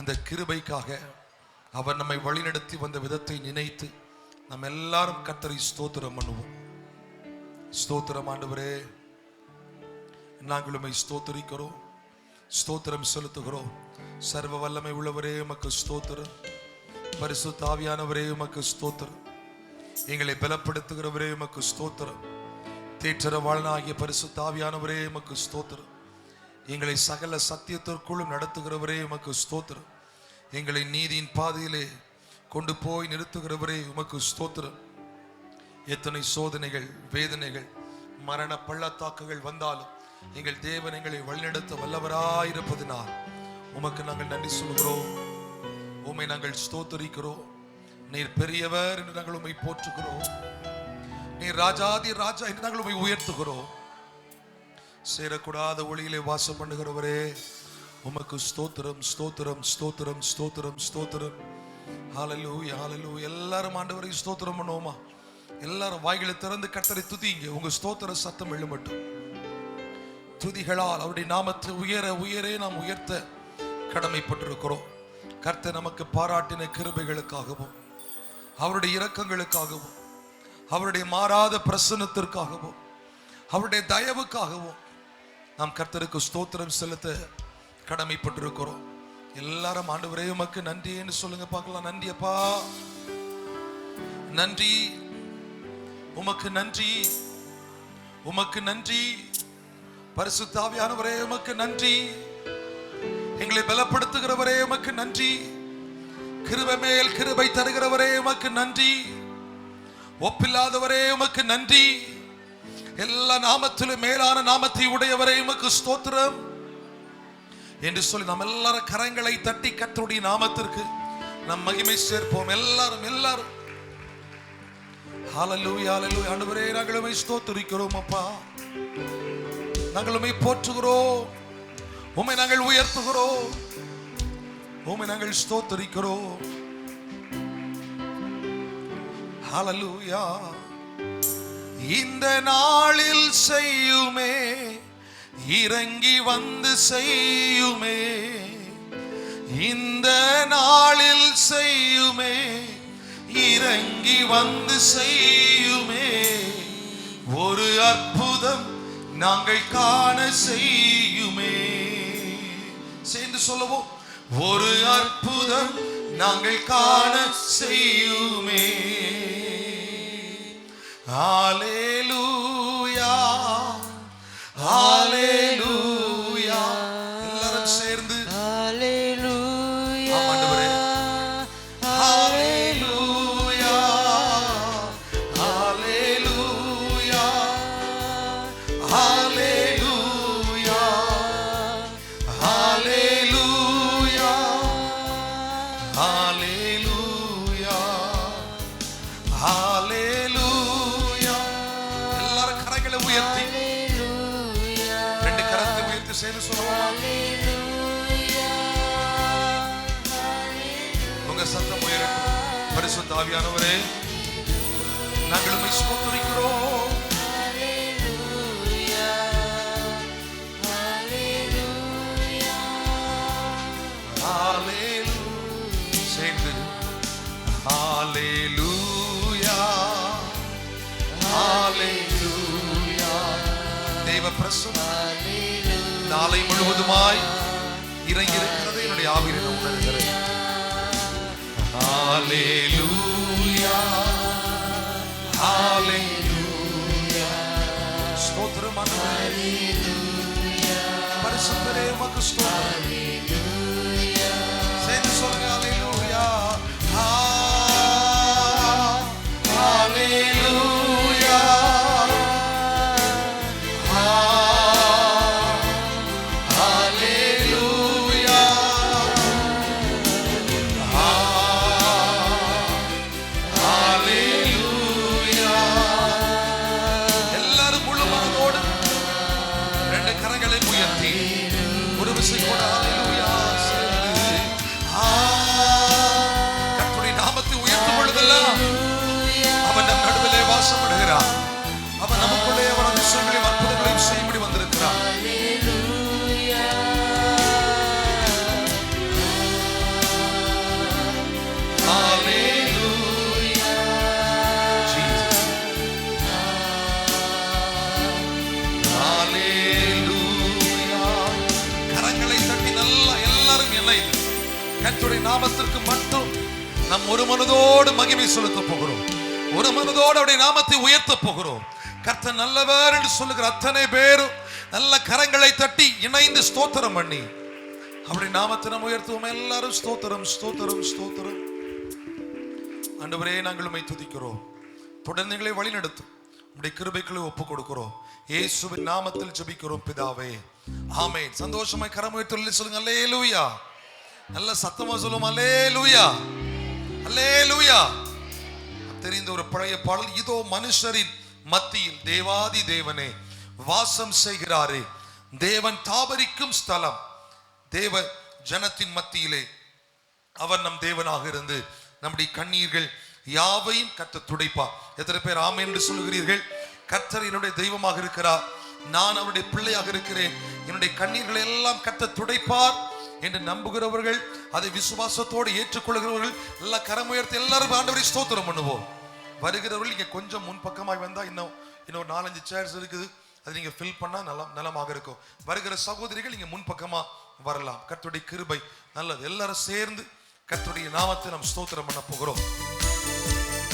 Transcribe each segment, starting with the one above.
அந்த கிருபைக்காக அவர் நம்மை வழிநடத்தி வந்த விதத்தை நினைத்து நம்ம எல்லாரும் கர்த்தரை ஸ்தோத்திரம் பண்ணுவோம். ஸ்தோத்திரம் ஆண்டவரே, நாங்கள் உம்மை ஸ்தோத்திரிக்கிறோம், ஸ்தோத்திரம் செலுத்துகிறோம். சர்வ வல்லமை உள்ளவரே உமக்கு ஸ்தோத்திரம். பரிசுத்த ஆவியானவரே உமக்கு ஸ்தோத்திரம். எங்களை பலப்படுத்துகிறவரே உமக்கு ஸ்தோத்திரம். தேற்றரவாளனாகிய பரிசுத்த ஆவியானவரே உமக்கு ஸ்தோத்திரம். எங்களை சகல சத்தியத்திற்குள்ளும் நடத்துகிறவரே உமக்கு ஸ்தோத்திரம். எங்களை நீதியின் பாதையிலே கொண்டு போய் நிறுத்துகிறவரே உமக்கு ஸ்தோத்திரம். எத்தனை சோதனைகள், வேதனைகள், மரண பள்ளத்தாக்குகள் வந்தாலும் எங்கள் தேவன் எங்களை வழிநடத்த வல்லவராயிருப்பதினால் உமக்கு நாங்கள் நன்றி சொல்கிறோம். உம்மை நாங்கள் ஸ்தோத்தரிக்கிறோம். நீர் பெரியவர் என்று நாங்கள் உம்மை போற்றுகிறோம். நீர் ராஜாதி ராஜா என்று நாங்கள் உம்மை உயர்த்துகிறோம். சேரக்கூடாத ஒளியிலே வாசம் பண்ணுகிறவரே உமக்கு ஸ்தோத்திரம், ஸ்தோத்திரம், ஸ்தோத்திரம், ஸ்தோத்திரம், ஸ்தோத்திரம். ஹல்லேலூயா, ஹல்லேலூயா. எல்லாரும் ஆண்டவரை ஸ்தோத்திரம் பண்ணுவோமா? எல்லாரும் வாய்களை திறந்து கர்த்தரை துதிங்க. உங்க ஸ்தோத்திர சத்தம் எழுமட்டும். துதிகளால் அவருடைய நாமத்தை உயர உயரே நாம் உயர்த்த கடமைப்பட்டிருக்கிறோம். கர்த்தர் நமக்கு பாராட்டின கிருபைகளுக்காகவும் அவருடைய இரக்கங்களுக்காகவும் அவருடைய மாறாத பிரசன்னத்திற்காகவும் அவருடைய தயவுக்காகவும் நாம் கர்த்தருக்கு ஸ்தோத்திரம் செலுத்த கடமைப்பட்டிருக்கிறோம். எல்லாரும் ஆண்டவரே உமக்கு நன்றின்னு சொல்லுங்க பார்க்கலாம். நன்றி அப்பா, நன்றி, உமக்கு நன்றி, உமக்கு நன்றி. பரிசுத்த ஆவியானவரே உமக்கு நன்றி. எங்களை பலப்படுத்துகிறவரே உமக்கு நன்றி. கிருபை மேல் கிருபை தருகிறவரே உமக்கு நன்றி. ஒப்பில்லாதவரே உமக்கு நன்றி. எல்லா நாமத்திலும் மேலான நாமத்தை உடையவரே உமக்கு ஸ்தோத்திரம் என்று சொல்லி நாம் எல்லாரும் கரங்களை தட்டி கர்த்தருடைய நாமத்திற்கு நம் மகிமை சேர்ப்போம். எல்லாரும் எல்லாரும் ஹல்லேலூயா, ஹல்லேலூயா. ஆண்டவரே நாங்கள் உம்மை ஸ்தோத்திரிக்கிறோம் அப்பா. நாங்கள் உம்மை போற்றுகிறோம், உம்மை நாங்கள் உயர்த்துகிறோம், உம்மை நாங்கள் ஸ்தோத்திரிக்கிறோம். ஹல்லேலூயா. இந்த நாளில் செய்யுமே, இறங்கி வந்து செய்யுமே. இந்த நாளில் செய்யுமே, இறங்கி வந்து செய்யுமே. ஒரு அற்புதம் நாங்கள் காண செய்யுமே. சேர்ந்து சொல்லுவோம். ஒரு அற்புதம் நாங்கள் காண செய்யுமே. ஹல்லேலூயா, ஹல்லேலூயா. எல்லாரும் சேர்ந்து ஹல்லேலூயா. ஆண்டவரே ஹல்லேலூயா, ஹல்லேலூயா, ஹல்லேலூயா, ஹல்லேலூயா, ஹல்லேலூயா, ஹல்லேலூயா. எல்லாரும் கரங்களை உயர்த்தி ரெண்டு கரத்தை உயர்த்தி சேர்ந்து சொல்லுவோம். உங்க சத்தம் உயரட்டும். பரிசுத்த ஆவியானவரே நாங்கள் உம்மை ஸ்தோத்திரிக்கிறோம். சேர்ந்து ஹல்லேலூயா, ஹல்லேலூயா. தேவ பிரசன்னம் நாளை முழுவதுமாய் இறங்கி இருக்கிறது என்னுடைய ஆவியிலே நான் உணர்கிறேன். ஹல்லேலூயா, ஹல்லேலூயா. ஸ்தோத்திரம் ஆண்டவரே. பரிசுத்தரே உமக்கு ஸ்தோத்திரம். சேர்ந்து சொல்லுங்க. ஹல்லேலூயா, ஹல்லேலூயா, ஹல்லேலூயா, ஹல்லேலூயா. எல்லாரும் முழு மனதோடு ரெண்டு கரங்களை உயர்த்தி ஒரு விசை கூட ஹல்லேலூயா. கர்த்தருடைய நாமத்திற்கு மட்டும் நாம் ஒரு மனதோடு மகிமை செலுத்த போகிறோம். ஒரு மனதோடு அவருடைய நாமத்தை உயர்த்த போகிறோம். கர்த்தர் நல்லவர் என்று சொல்லுகிற அத்தனை பேரும் நல்ல கரங்களை தட்டி இணைந்து ஸ்தோத்திரம் பண்ணி அவருடைய நாமத்தை நாம் உயர்த்துவோம். எல்லாரும் ஸ்தோத்திரம் ஸ்தோத்திரம் ஸ்தோத்திரம். ஆண்டவரே, நாங்கள் உம்மை துதிக்கிறோம். தொடர்ந்து எங்களை வழி நடத்தும் உம்முடைய கிருபைகளை ஒப்புக் கொடுக்கிறோம். இயேசுவின் நாமத்தில் ஜெபிக்கிறோம் பிதாவே, ஆமென். சந்தோஷமாய் கரம் உயர்த்தி சொல்லுங்க அல்லேலூயா. நல்ல சத்தமா சொல்லுவோம் அல்லேலூயா, அல்லேலூயா. தெரிந்த ஒரு பழைய பாடல், இதோ மனுஷரின் மத்தியில் தேவாதி தேவனே வாசம் செய்கிறாரே, தேவன் தாபரிக்கும் ஸ்தலம், தேவ ஜனத்தின் மத்தியிலே அவர் நம் தேவனாக இருந்து நம்முடைய கண்ணீர்கள் யாவையும் கர்த்தர் துடைப்பார். எத்தனை பேர் ஆமென் என்று சொல்லுகிறீர்கள்? கர்த்தர் என்னுடைய தெய்வமாக இருக்கிறார், நான் அவருடைய பிள்ளையாக இருக்கிறேன், என்னுடைய கண்ணீர்களை எல்லாம் கர்த்தர் துடைப்பார் என்று நம்புகிறவர்கள், அதை விசுவாசத்தோடு ஏற்றுக்கொள்கிறவர்கள் எல்லா கரமுயர்த்தி எல்லாரும் ஆண்டவரை ஸ்தோத்திரம் பண்ணுவோம். வருகிறவர்கள் இங்க கொஞ்சம் முன்பக்கமாய் வந்தா இன்னும் 4-5 சேர்ஸ் இருக்குது, அது நீங்க ஃபில் பண்ணா நலமாக இருக்கும். வருகிற சகோதரிகள் நீங்க முன்பக்கமா வரலாம். கர்த்தருடைய கிருபை நல்லது. எல்லாரும் சேர்ந்து கர்த்தருடைய நாமத்தை நாம் ஸ்தோத்திரம் பண்ண போகிறோம்.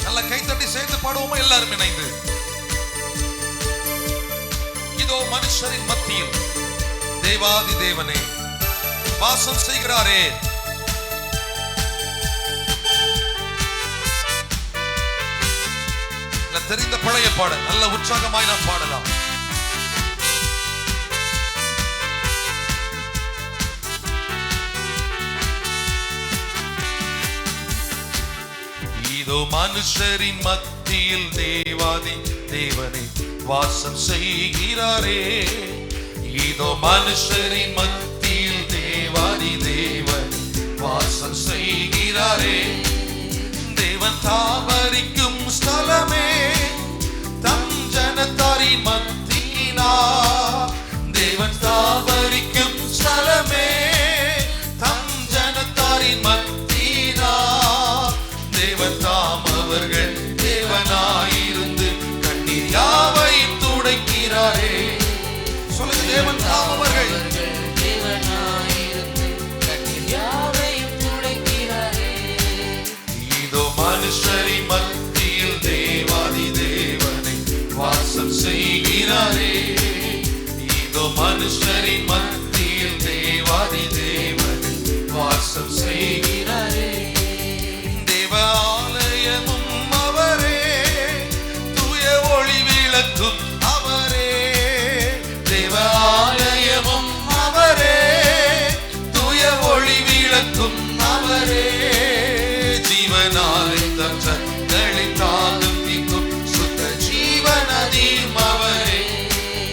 நல்ல கைத்தட்டி சேர்ந்து பாடுவோமா எல்லாரும் இணைந்து? இதோ மனுஷரின் மத்தியில் தேவாதி தேவனே வாசம் செய்கிறாரே. தெரிந்த பழைய பாடல், நல்ல உற்சாகமாய் நாம் பாடலாம். இதோ மனுஷரின் மத்தியில் தேவாதி தேவனே வாசம் செய்கிறாரே. இதோ மனுஷரின் மத்தியில் தேவாதி தேவன் வாசம் செய்கிறாரே. தேவன் தாபரிக்கும் ஸ்தலமே, தம் ஜனத்தாரின் மத்தியினார். தேவன் தாபரிக்கும் ஸ்தலமே, தம் ஜனத்தாரின் மத்தியினார். தேவன் தாம் அவர்கள் தேவனாயிருந்து கண்ணீர் யாவையும் துடைக்கிறாரே. சொல்லுங்க, தேவன் தாம் அவர்கள் தேவனாயிருந்து கண்ணீர் யாவையும் துடைக்கிறாரே. இதோ மனுஷரின் மத்தியில் தேவாதி தேவனை வாசம் செய்கிறாரே. இதோ மனுஷரின் மத்தியில் தேவாதி தேவனை வாசம் செய்கிறாரே. தேவாலயமும் அவரே, தூய ஒளி விளக்கும் அவரே. தேவாலயமும் அவரே, தூய ஒளி விளக்கும் அவரே. ஜீவனாலே தம் சக்களை தாங்கும் தீக்கும் சுத்த ஜீவநதியும் அவரே.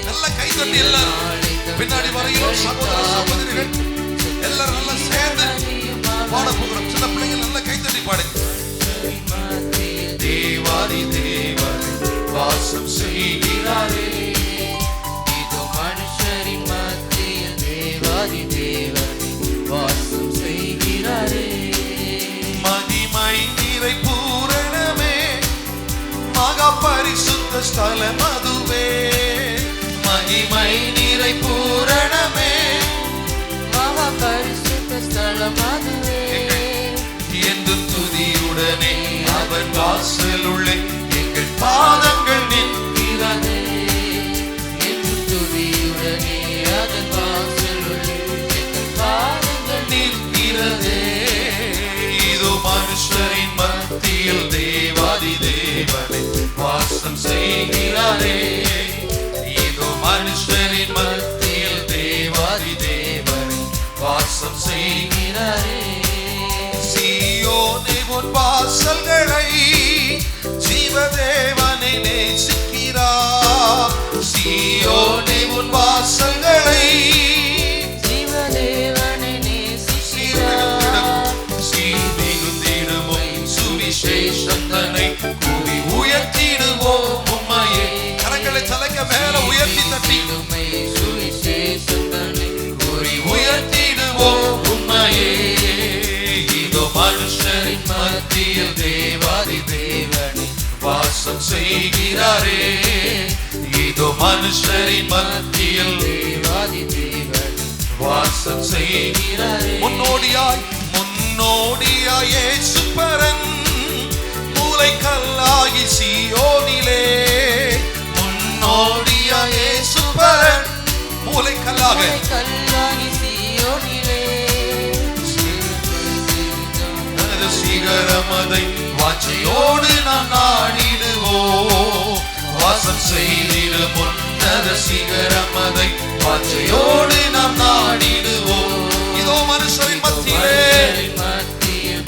நல்ல கைதட்டி எல்லாரும் பின்னாடி வரையும் சகோதர சகோதரிகள் எல்லாரும் நல்லா சேர்ந்து பாட போகிறோம். சின்ன பிள்ளைகள் நல்ல கைதட்டி பாடுங்க. தேவாதி தேவனை வாசம் செய்கிறாரே. இதோ மனுஷரின் மத்தியில் தேவாதி தேவனை வாசம் செய்கிறாரே. மகிமை நிறை பூரணமே, மகா பரிசுத்த ஸ்தலம் அதுவே. மகிமை நிறை பூரணமே, மகா பரிசுத்த ஸ்தலம் அதுவே. என்று துதியுடனே அவன் வாசல் உள்ளே எங்கள் பாதங்கள் நிற்கிறதே. என்று துதியுடனே அதன் வாசல் உள்ளே எங்கள் பாதங்கள் நிற்கிறதே. இதோ மனுஷரின் மத்தியில் தேவாதி தேவனை வாசம் செய்கிறாரே. இதோ மனுஷரின் மத்தியில் தேவாதி தேவனை வாசம் செய்கிறாரே. சீயோனே உன் வாசல்களை ஜீவதேவனை நேசிக்கிறார். சீயோனே உன் வாசல்களை ஜீவதேவனை நேசிக்கிறார். சீமிகுந்திடுவோம் சுவிசேஷத்தனை கூவி உயர்த்திடுவோம் உம்மையே. கரங்களை தலைக்க மேல உயர்த்தி தட்டிடுமே சுவிசேஷத்தனை கூவி உயர்த்திடுவோம் உம்மையே. இதோ மனுஷரின் மத்தியில் தேவாதி தேவனை வாசம் செய்கிறாரே. இதோ மனுஷரின் மத்தியில் தேவாதி தேவனை வாசம் செய்கிறாரே. முன்னோடியாய் முன்னோடியாய் இயேசு பரன் மூலைக்கல்லாகி சீயோனிலே. முன்னோடியாய் இயேசு பரன் மூலைக்கல்லாக சிகரமதை வாஞ்சையோடு நாம் நாடிடுவோம். வாசம் செய்திடும் உன்னத சிகரமதை வாஞ்சையோடு நாம் நாடிடுவோம். இதோ மனுஷரின் மத்தியிலே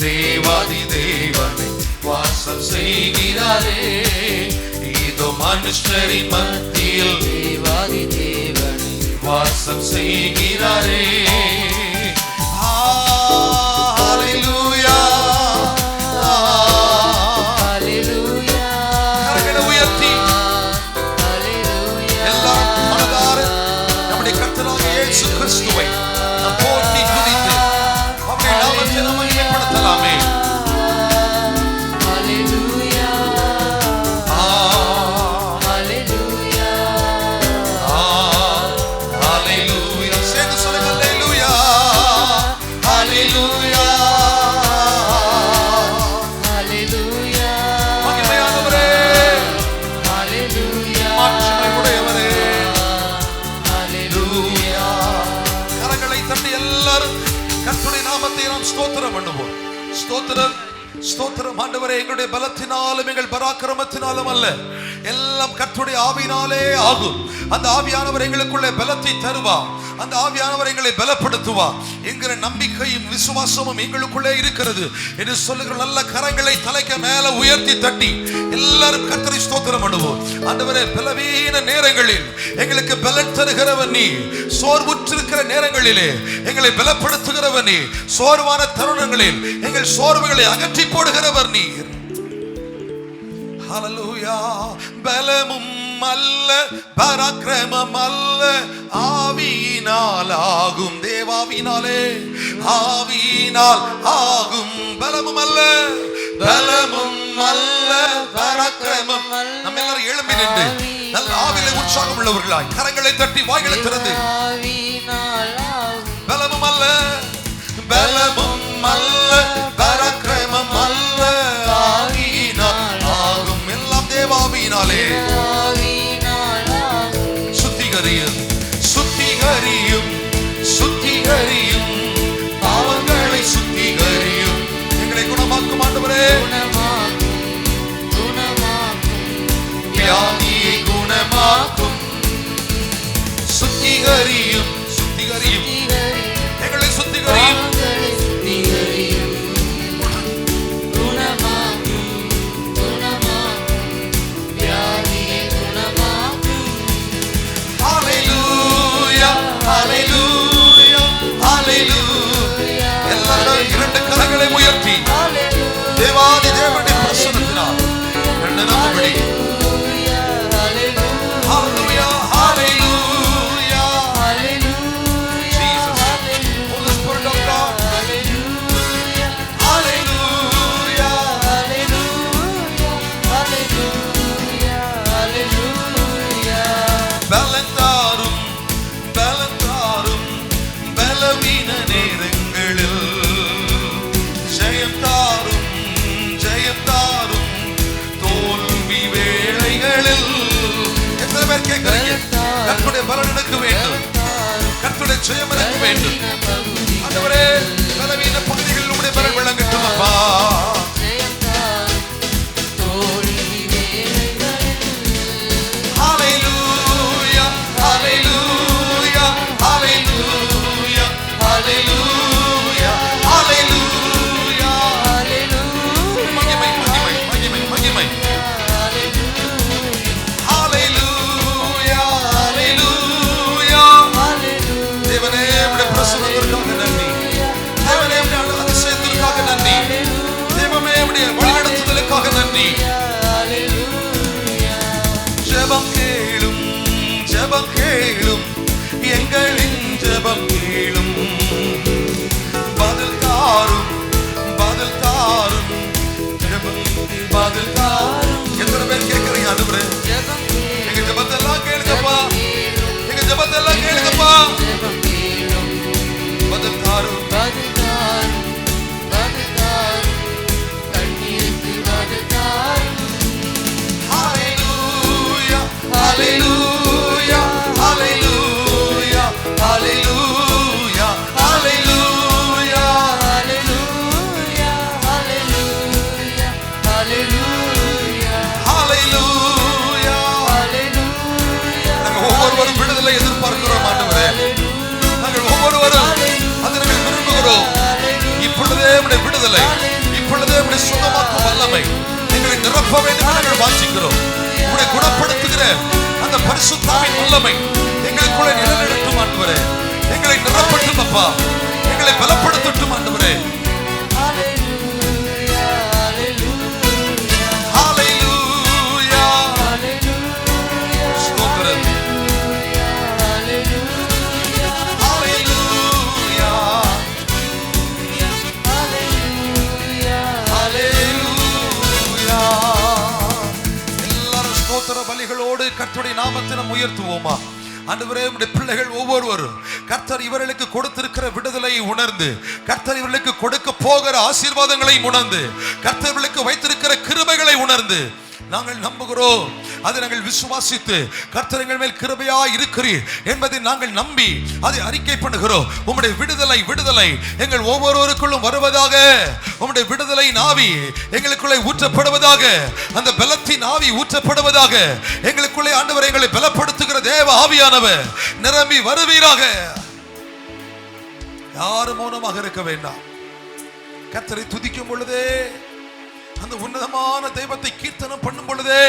தேவாதி தேவனை வாசம் செய்கிறாரே. இதோ மனுஷரின் மத்தியில் தேவாதி தேவனை வாசம் செய்கிறாரே. கிறிஸ்துவை நாம் போற்றி துதித்து அவருடைய நாமத்தை நாம் மகிமைப்படுத்தலாமே. ஹல்லேலூயா ஹல்லேலூயா ஹல்லேலூயா. சேர்ந்து சொல்லுங்க ஹல்லேலூயா ஹல்லேலூயா ஹல்லேலூயா. மகிமையானவரே ஹல்லேலூயா மாட்சிமை உடையவரே ஹல்லேலூயா. எல்லாரும் கர்த்தருடைய நாமத்தை நாம் ஸ்தோத்திரம் பண்ணுவோம். ஸ்தோத்திரம் ஸ்தோத்திரம். ஆண்டவரே, எங்களுடைய பலத்தினாலும் எங்கள் பராக்கிரமத்தினாலும் அல்ல, எல்லாம் கர்த்தருடைய ஆவியினாலே ஆகும். அந்த ஆவியானவர் எங்களுக்குள்ளே பலத்தை தருவார். அந்த ஆவியானவர் எங்களை பலப்படுத்துவார் என்கிற நம்பிக்கையும் விசுவாசமும் எங்களுக்குள்ளே இருக்கிறது என்று சொல்லுகிற நல்ல கரங்களை தலைக்கு மேல உயர்த்தி தட்டி எல்லாரும் கர்த்தரை ஸ்தோத்திரம் பண்ணுவோம். ஆண்டவரே, பலவீன நேரங்களில் எங்களுக்கு பலன் தருகிறவன் நீ. சோர்வுற்றிருக்கிற நேரங்களிலே எங்களை பலப்படுத்துகிறவன் நீ. சோர்வான தருணங்களில் எங்கள் சோர்வுகளை அகற்றி போடுகிறவர் நீர். ஹல்லேலூயா. பலமும் அல்ல பராக்கிரமம் அல்ல, ஆவியினால் ஆகும். தேவாவினாலே ஆவியினால் ஆகும். பலமும் அல்ல பலமும் அல்ல பராக்கிரமம். நம்ம எல்லாரும் எழும்பி நின்று நல்ல ஆவியிலே உற்சாகம் உள்ளவர்களாய் கரங்களை தட்டி வாய்களை திறந்து பலமும் அல்ல பலமும் அல்ல பராக்கிரமம் அல்ல, ஆவியினால் ஆகும். எல்லாம் தேவாவியினாலே. சுத்திகரியும் சுத்திகரியும் சுத்திகரியும் பாவங்களை சுத்திகரியும். எங்களை குணமாக்கும் ஆண்டவரே. வியாதியை குணமாக்கும். சுத்திகரியும் சுத்திகரியும் எங்களை சுத்திகரியும். எல்லாரும் இரண்டு கரங்களை உயர்த்தி தேவாதி தேவனுடைய பிரசன்னத்தினால் இரண்டு நம்படி ஹல்லேலூயா ஹல்லேலூயா Jesus Holy Spirit of God hallelujah hallelujah hallelujah hallelujah. பலந்தாரும் பலந்தாரும் பலவீன நேரங்களில் ஜெயம் தாரும் ஜெயம் தாரும் தோல்வி வேளைகளில். எத்தனை பேர் கேட்கிறீங்க? கர்த்தருடைய பலன் எனக்கு வேண்டும், கர்த்தருடைய ஜெயம் எனக்கு வேண்டும். ஆண்டவரே, பலவீன பகுதிகளில் உம்முடைய பலன் விளங்கட்டும் அப்பா. ஹல்லேலூயா ஹல்லேலூயா ஹல்லேலூயா ஹல்லேலூயா ஹல்லேலூயா ஹல்லேலூயா. மகிமை மகிமை மகிமை மகிமை. ஹல்லேலூயா ஹல்லேலூயா. தேவனே, உம்முடைய பிரசன்னத்திற்காக நன்றி. தேவனே, உம்முடைய அதிசயத்திற்காக நன்றி. தேவனே, உம்முடைய வழிநடத்துதலுக்காக நன்றி. ஜெபம் கேளும் ஜெபம் கேளும் எங்களின் ஜெபம் கேளும். பதில் தாரும் பதில் தாரும் ஜெபம் பதில் தாரும். எத்தனை பேர் கேட்கறீங்க? ஆண்டவரே, எங்க ஜெபத்தெல்லாம் கேளுங்கப்பா, எங்க ஜெபத்தெல்லாம் கேளுங்கப்பா. பதில் தாரும் பதில் தாரும் உம்முடைய விடுதலை, இப்பொழுதே உம்முடைய சுகமாக்கும் வல்லமை எங்களை நிரப்ப வேண்டும் என்று நாங்கள் வாஞ்சிக்கிறோம். உம்முடைய குணப்படுத்துகிற அந்த பரிசுத்தாவின் வல்லமை எங்களுக்குள்ளே நிழலிடட்டும் ஆண்டவரே. எங்களை நிரப்பட்டும் அப்பா, எங்களை பலப்படுத்தட்டும் ஆண்டவரே. பலிகளோடு கர்த்தருடைய நாமத்தை நாம் உயர்த்துவோமா? ஆண்டவரே, உம்முடைய பிள்ளைகள் ஒவ்வொருவரும் கர்த்தர் இவர்களுக்கு கொடுத்திருக்கிற விடுதலையை உணர்ந்து, கர்த்தர் இவர்களுக்கு கொடுக்க போகிற ஆசீர்வாதங்களை உணர்ந்து, கர்த்தர் இவர்களுக்கு வைத்திருக்கிற கிருபைகளை உணர்ந்து நாங்கள் நம்புகிறோம். அதை நாங்கள் விசுவாசித்து கர்த்தர் எங்கள் மேல் கிருபையாய் இருக்கிறீர் என்பதை நாங்கள் நம்பி அதை அறிக்கை பண்ணுகிறோம். உம்முடைய விடுதலை விடுதலை எங்கள் ஒவ்வொருவருக்குள்ளும் வருவதாக. உம்முடைய விடுதலை ஆவி எங்களுக்குள்ளே ஊற்றப்படுவதாக. அந்த பலத்தின் ஆவி ஊற்றப்படுவதாக. எங்களுக்குள்ளே ஆண்டவரை எங்களை பலப்படுத்துகிற தேவ ஆவியானவர் நிரம்பி வருவீராக. யாரும் மௌனமாக இருக்க வேண்டாம். கர்த்தரை துதிக்கும் பொழுதே, அந்த உன்னதமான தெய்வத்தை கீர்த்தனம் பண்ணும் பொழுதே,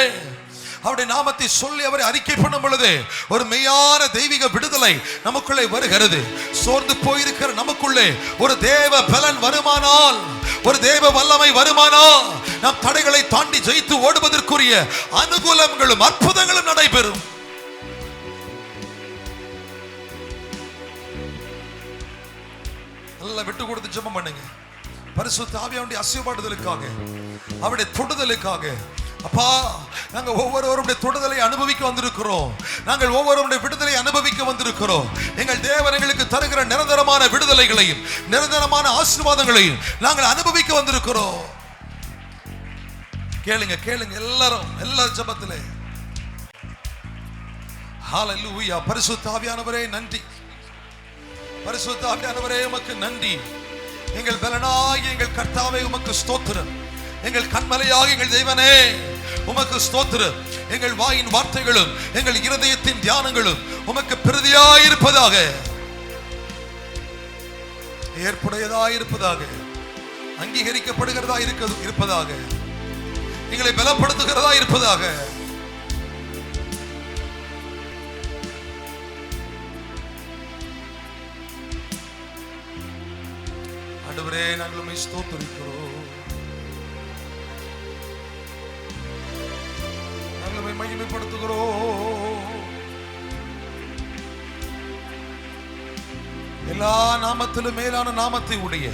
அவருடைய நாமத்தை சொல்லி அவரை அறிக்கை பண்ணும் பொழுது ஒரு மெய்யான தெய்வீக விடுதலை நமக்குள்ளே வருகிறது. சோர்ந்து போயிருக்கிற நமக்குள்ளே ஒரு தேவ பலன் வருமானால், ஒரு தேவ வல்லமை வருமானால், நாம் தடைகளை தாண்டி ஜெயித்து ஓடுவதற்குரிய அனுகூலங்களும் அற்புதங்களும் நடைபெறும். நல்லா விட்டு கொடுத்து ஜெபம் பண்ணுங்க. பரிசுத்த ஆவியானுடைய ஆசீர்வாதங்களுக்காக, அவருடைய தொடுதலுக்காக. அப்பா, நாங்கள் ஒவ்வொருவருடைய தொடுதலை அனுபவிக்க வந்திருக்கிறோம். நாங்கள் ஒவ்வொருவருடைய விடுதலை அனுபவிக்க வந்திருக்கிறோம். எங்கள் தேவன் எங்களுக்கு தருகிற நிரந்தரமான விடுதலைகளையும் நிரந்தரமான ஆசீர்வாதங்களையும் நாங்கள் அனுபவிக்க வந்திருக்கிறோம். கேளுங்க கேளுங்க எல்லாரும், எல்லா ஜெபத்திலே ஹல்லேலூயா. பரிசுத்த ஆவியானவரே நன்றி. பரிசுத்த ஆவியானவரே உமக்கு நன்றி. எங்கள் பலனாகி எங்கள் கர்த்தாவே உமக்கு ஸ்தோத்திரம். எங்கள் கண்மலையாக எங்கள் தெய்வனே உமக்கு ஸ்தோத்திரம். எங்கள் வாயின் வார்த்தைகளும் எங்கள் இருதயத்தின் தியானங்களும் உமக்கு பிரதியாயிருப்பதாக, ஏற்புடையதாயிருப்பதாக, அங்கீகரிக்கப்படுகிறதா இருப்பதாக, எங்களை பலப்படுத்துகிறதா இருப்பதாக. ஆண்டவரே, நாங்கள் உம்மை ஸ்தோத்திரிக்கிறோம். நாங்கள் உம்மை மகிமைப்படுத்துகிறோம். எல்லா நாமத்திலும் மேலான நாமத்தை உடைய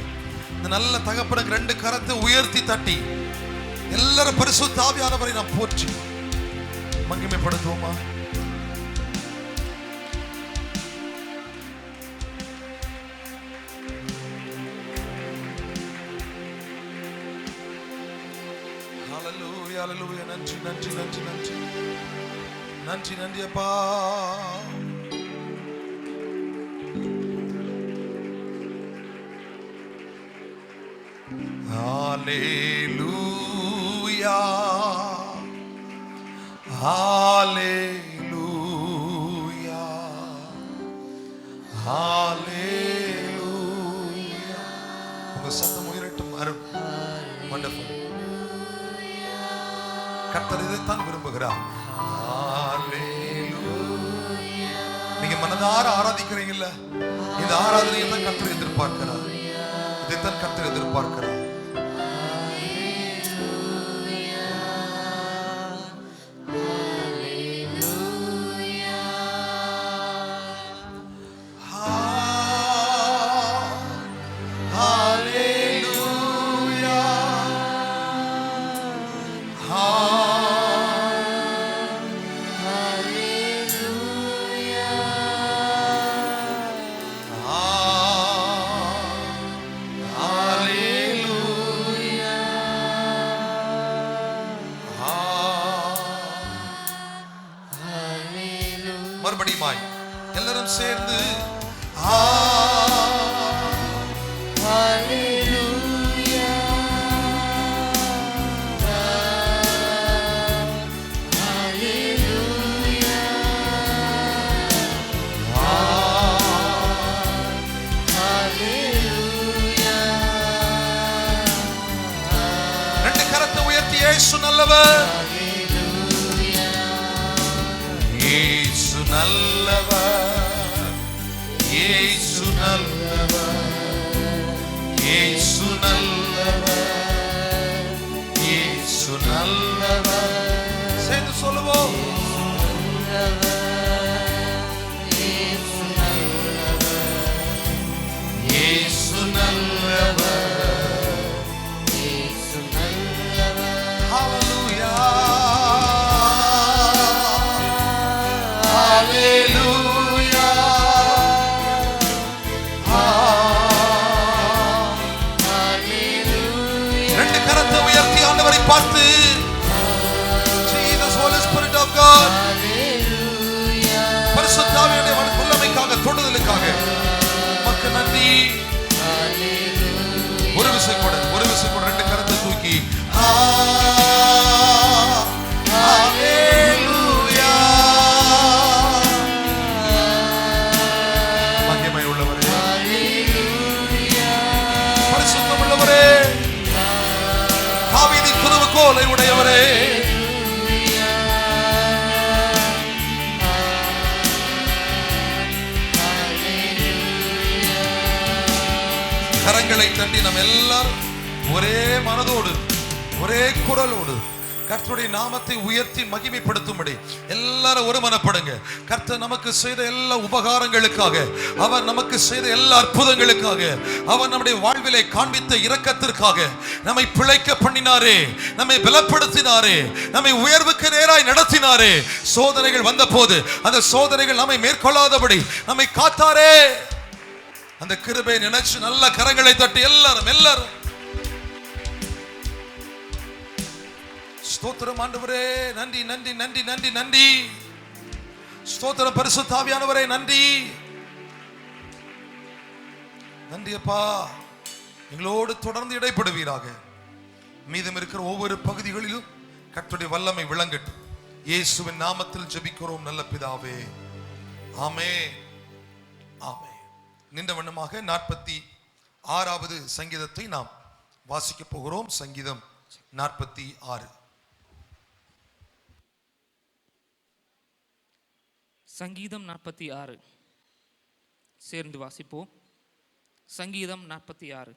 இந்த நல்ல தகப்பனுக்கு ரெண்டு கரத்தை உயர்த்தி தட்டி எல்லாரும் பரிசுத்த ஆவியானவரை நாம் போற்றி மகிமைப்படுத்துவோமா? ஹல்லேலூயா ஹல்லேலூயா. நன்றி நன்றி நன்றி நன்றி நன்றி நன்றி அப்பா. ஹல்லேலூயா ஹல்லேலூயா ஹல்லேலூயா. உங்க சத்தம் உயரட்டும். அருள் வண்டர்ஃபுல். கர்த்தர் இதைத்தான் விரும்புகிறார். நீங்க மனதார ஆராதிக்கிறீங்கல்ல, இந்த ஆராதனையை தான் கர்த்தர் எதிர்பார்க்கிறார். இதைத்தான் கர்த்தர் எதிர்பார்க்கிறார். மறுபடியுமாய் எல்லாரும் சேர்ந்து இயேசு நல்லவர், இயேசு நல்லவர், இயேசு நல்லவர், இயேசு நல்லவர், இயேசு நல்லவர். சேர்ந்து சொல்லுவோம். இயேசு நல்லவர், இயேசு நல்லவர். ஹalleluya, ஹalleluya, ஹalleluya. ரெண்டு கரத்தை உயர்த்தி ஆண்டவரை பார்த்து, Jesus, Holy Spirit of God, ஹalleluya, பரிசுத்த ஆவியானவருடைய வல்லமைக்காக, தொடுதலுக்காக உமக்கு நன்றி. ஒரு விசை கூட ரெண்டு கரத்தை தூக்கி ஹalleluya. மகிமை உள்ளவரே, பரிசுத்தம் உள்ளவரே, தாவீதின் திருவுக்கோலை உடையவரே, கரங்களை தட்டி நம்ம எல்லாரும் ஒரே மனதோடு ஒரே குரலோடு கர்த்தருடைய நாமத்தை உயர்த்தி மகிமைப்படுத்தும்படி எல்லாரும் ஒருமனப்படுங்க. கர்த்தர் நமக்கு செய்த எல்லா உபகாரங்களுக்காக, அவர் நமக்கு செய்த எல்லா அற்புதங்களுக்காக, அவர் நம்முடைய வாழ்விலே காண்பித்த இரக்கத்திற்காக, நம்மை பிழைக்க பண்ணினாரே, நம்மை பலப்படுத்தினாரே, நம்மை உயர்வுக்கு நேராய் நடத்தினாரே, சோதனைகள் வந்த போது அந்த சோதனைகள் நம்மை மேற்கொள்ளாதபடி நம்மை காத்தாரே. அந்த கிருபை நினைச்சு நல்ல கரங்களை தட்டி எல்லாரும் ஸ்தோத்திரம். ஆண்டவரே நன்றி நன்றி நன்றி நன்றி நன்றி. ஸ்தோத்திரம் பரிசுத்த ஆவியானவரே, நன்றி நன்றி அப்பா. எங்களோடு தொடர்ந்து இடைப்படுவீராக. மீதம் இருக்கிற ஒவ்வொரு பகுதிகளிலும் கர்த்தருடைய வல்லமை விளங்கட்டும். இயேசுவின் நாமத்தில் ஜெபிக்கிறோம் நல்ல பிதாவே, ஆமென் ஆமென். நின்ற வண்ணமாக 46வது சங்கீதத்தை நாம் வாசிக்க போகிறோம். சங்கீதம் 46. சங்கீதம் 46 சேர்ந்து வாசிப்போம். சங்கீதம் 46.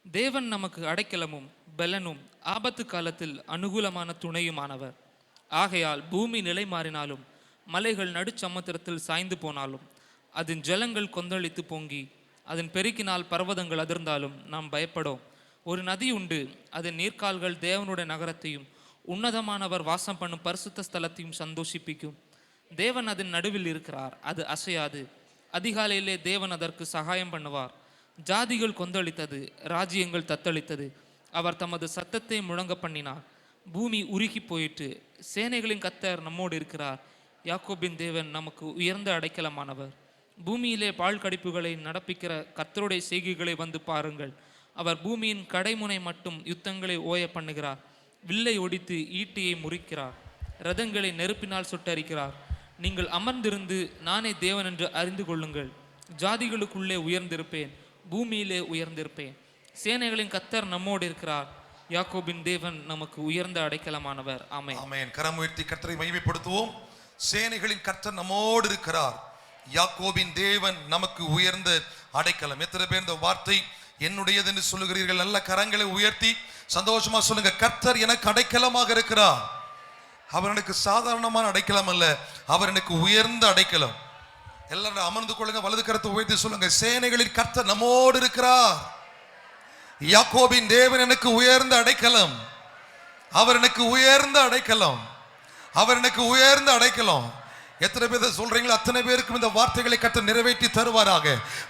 தேவன் நமக்கு அடைக்கலமும் பெலனும் ஆபத்து காலத்தில் அனுகூலமான துணையுமானவர். ஆகையால் பூமி நிலை மாறினாலும் மலைகள் நடுச்சமுத்திரத்தில் சாய்ந்து போனாலும் அதன் ஜலங்கள் கொந்தளித்து பொங்கி அதன் பெருக்கினால் பர்வதங்கள் அதிர்ந்தாலும் நாம் பயப்படோம். ஒரு நதி உண்டு, அதன் நீர்க்கால்கள் தேவனுடைய நகரத்தையும் உன்னதமானவர் வாசம் பண்ணும் பரிசுத்த ஸ்தலத்தையும் சந்தோஷிப்பிக்கும். தேவன் அதன் நடுவில் இருக்கிறார், அது அசையாது. அதிகாலையிலே தேவன் அதற்கு சகாயம் பண்ணுவார். ஜாதிகள் கொந்தளித்தது, ராஜ்யங்கள் தத்தளித்தது. அவர் தமது சத்தத்தை முழங்க பண்ணினார். பூமி உருகி போயிற்று. சேனைகளின் கர்த்தர் நம்மோடு இருக்கிறார். யாக்கோபின் தேவன் நமக்கு உயர்ந்த அடைக்கலமானவர். பூமியிலே பால் கடிப்புகளை நடப்பிக்கிற கர்த்தருடைய செய்கைகளை வந்து பாருங்கள். அவர் பூமியின் கடைமுனை மட்டும் யுத்தங்களை ஓய பண்ணுகிறார். வில்லை ஒடித்து ஈட்டியை முறிக்கிறார். ரதங்களை நெருப்பினால் சுட்டரிக்கிறார். நீங்கள் அமர்ந்திருந்து நானே தேவன் என்று அறிந்து கொள்ளுங்கள். ஜாதிகளுக்குள்ளே உயர்ந்திருப்பேன், பூமியிலே உயர்ந்திருப்பேன். சேனைகளின் கர்த்தர் நம்மோடு இருக்கிறார். யாக்கோபின் தேவன் நமக்கு உயர்ந்த அடைக்கலமானவர். ஆமென் ஆமென். கரம் உயர்த்தி கர்த்தரை மகிமைப்படுத்துவோம். சேனைகளின் கர்த்தர் நம்மோடு இருக்கிறார். யாக்கோபின் தேவன் நமக்கு உயர்ந்த அடைக்கலம். எத்தனை பேர் இந்த வார்த்தை என்னுடையது என்று சொல்லுகிறீர்கள்? நல்ல கரங்களை உயர்த்தி சந்தோஷமா சொல்லுங்க. கர்த்தர் எனக்கு அடைக்கலமாக இருக்கிறார். அவர் எனக்கு சாதாரணமான அடைக்கலம் அல்ல, அவர் எனக்கு உயர்ந்த அடைக்கலம். எல்லாரும் அமர்ந்து கொள்ளுங்க. வலது கரத்தை உயர்த்தி சொல்லுங்க. சேனைகளின் கர்த்தர் நம்மோடு இருக்கிறார். யாக்கோபின் தேவன் எனக்கு உயர்ந்த அடைக்கலம். அவர் எனக்கு உயர்ந்த அடைக்கலம். அவர் எனக்கு உயர்ந்த அடைக்கலம். எத்தனை பேர் சொல்றீங்களோ அத்தனை பேருக்கும் இந்த வார்த்தைகளை கர்த்தர் நிறைவேற்றி தருவாராக.